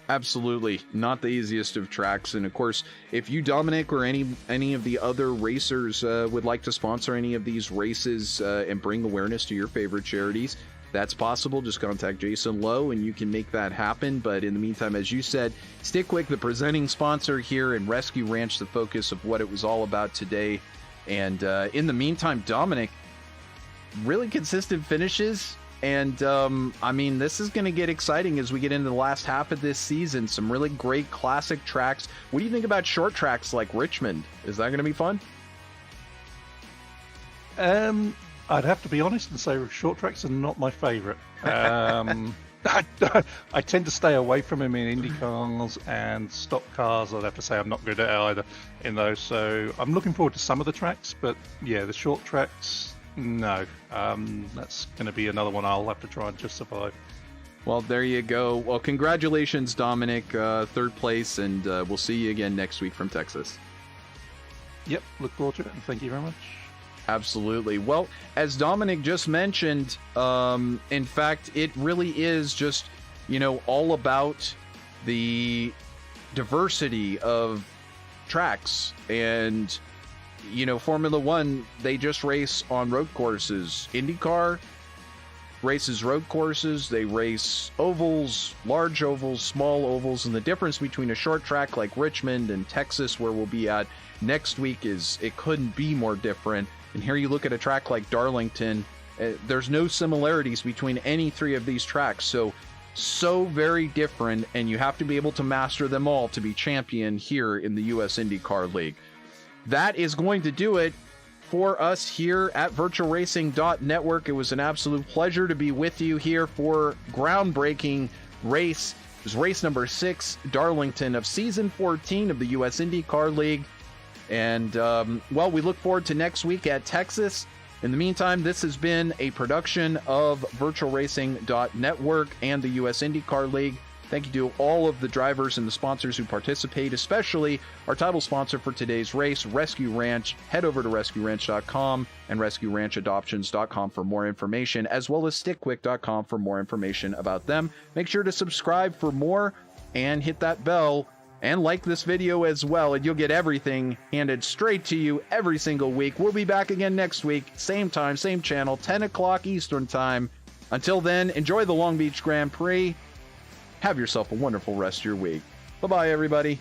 Speaker 1: Absolutely. Not the easiest of tracks. And of course, if you, Dominic, or any of the other racers would like to sponsor any of these races and bring awareness to your favorite charities, that's possible. Just contact Jason Lowe and you can make that happen. But in the meantime, as you said, Stickwick, the presenting sponsor here, and Rescue Ranch, the focus of what it was all about today. And in the meantime, Dominic, really consistent finishes. And, I mean, this is going to get exciting as we get into the last half of this season. Some really great classic tracks. What do you think about short tracks like Richmond? Is that going to be fun?
Speaker 3: I'd have to be honest and say short tracks are not my favourite. I tend to stay away from them in Indy cars and stock cars. I'd have to say I'm not good at either in those. So I'm looking forward to some of the tracks, but yeah, the short tracks... No, that's going to be another one I'll have to try and just survive.
Speaker 1: Well, there you go. Well, congratulations, Dominic, third place, and we'll see you again next week from Texas.
Speaker 3: Yep, look forward to it, and thank you very much.
Speaker 1: Absolutely. Well, as Dominic just mentioned, in fact, it really is just, all about the diversity of tracks. And Formula One, they just race on road courses. IndyCar races road courses. They race ovals, large ovals, small ovals. And the difference between a short track like Richmond and Texas, where we'll be at next week, is it couldn't be more different. And here you look at a track like Darlington, there's no similarities between any three of these tracks. So very different, and you have to be able to master them all to be champion here in the US IndyCar League. That is going to do it for us here at VirtualRacing.Network. It was an absolute pleasure to be with you here for groundbreaking race. It was race number 6, Darlington, of season 14 of the US IndyCar League. And, we look forward to next week at Texas. In the meantime, this has been a production of VirtualRacing.Network and the US IndyCar League. Thank you to all of the drivers and the sponsors who participate, especially our title sponsor for today's race, Rescue Ranch. Head over to RescueRanch.com and RescueRanchAdoptions.com for more information, as well as StickWick.com for more information about them. Make sure to subscribe for more and hit that bell and like this video as well, and you'll get everything handed straight to you every single week. We'll be back again next week, same time, same channel, 10 o'clock Eastern time. Until then, enjoy the Long Beach Grand Prix. Have yourself a wonderful rest of your week. Bye-bye, everybody.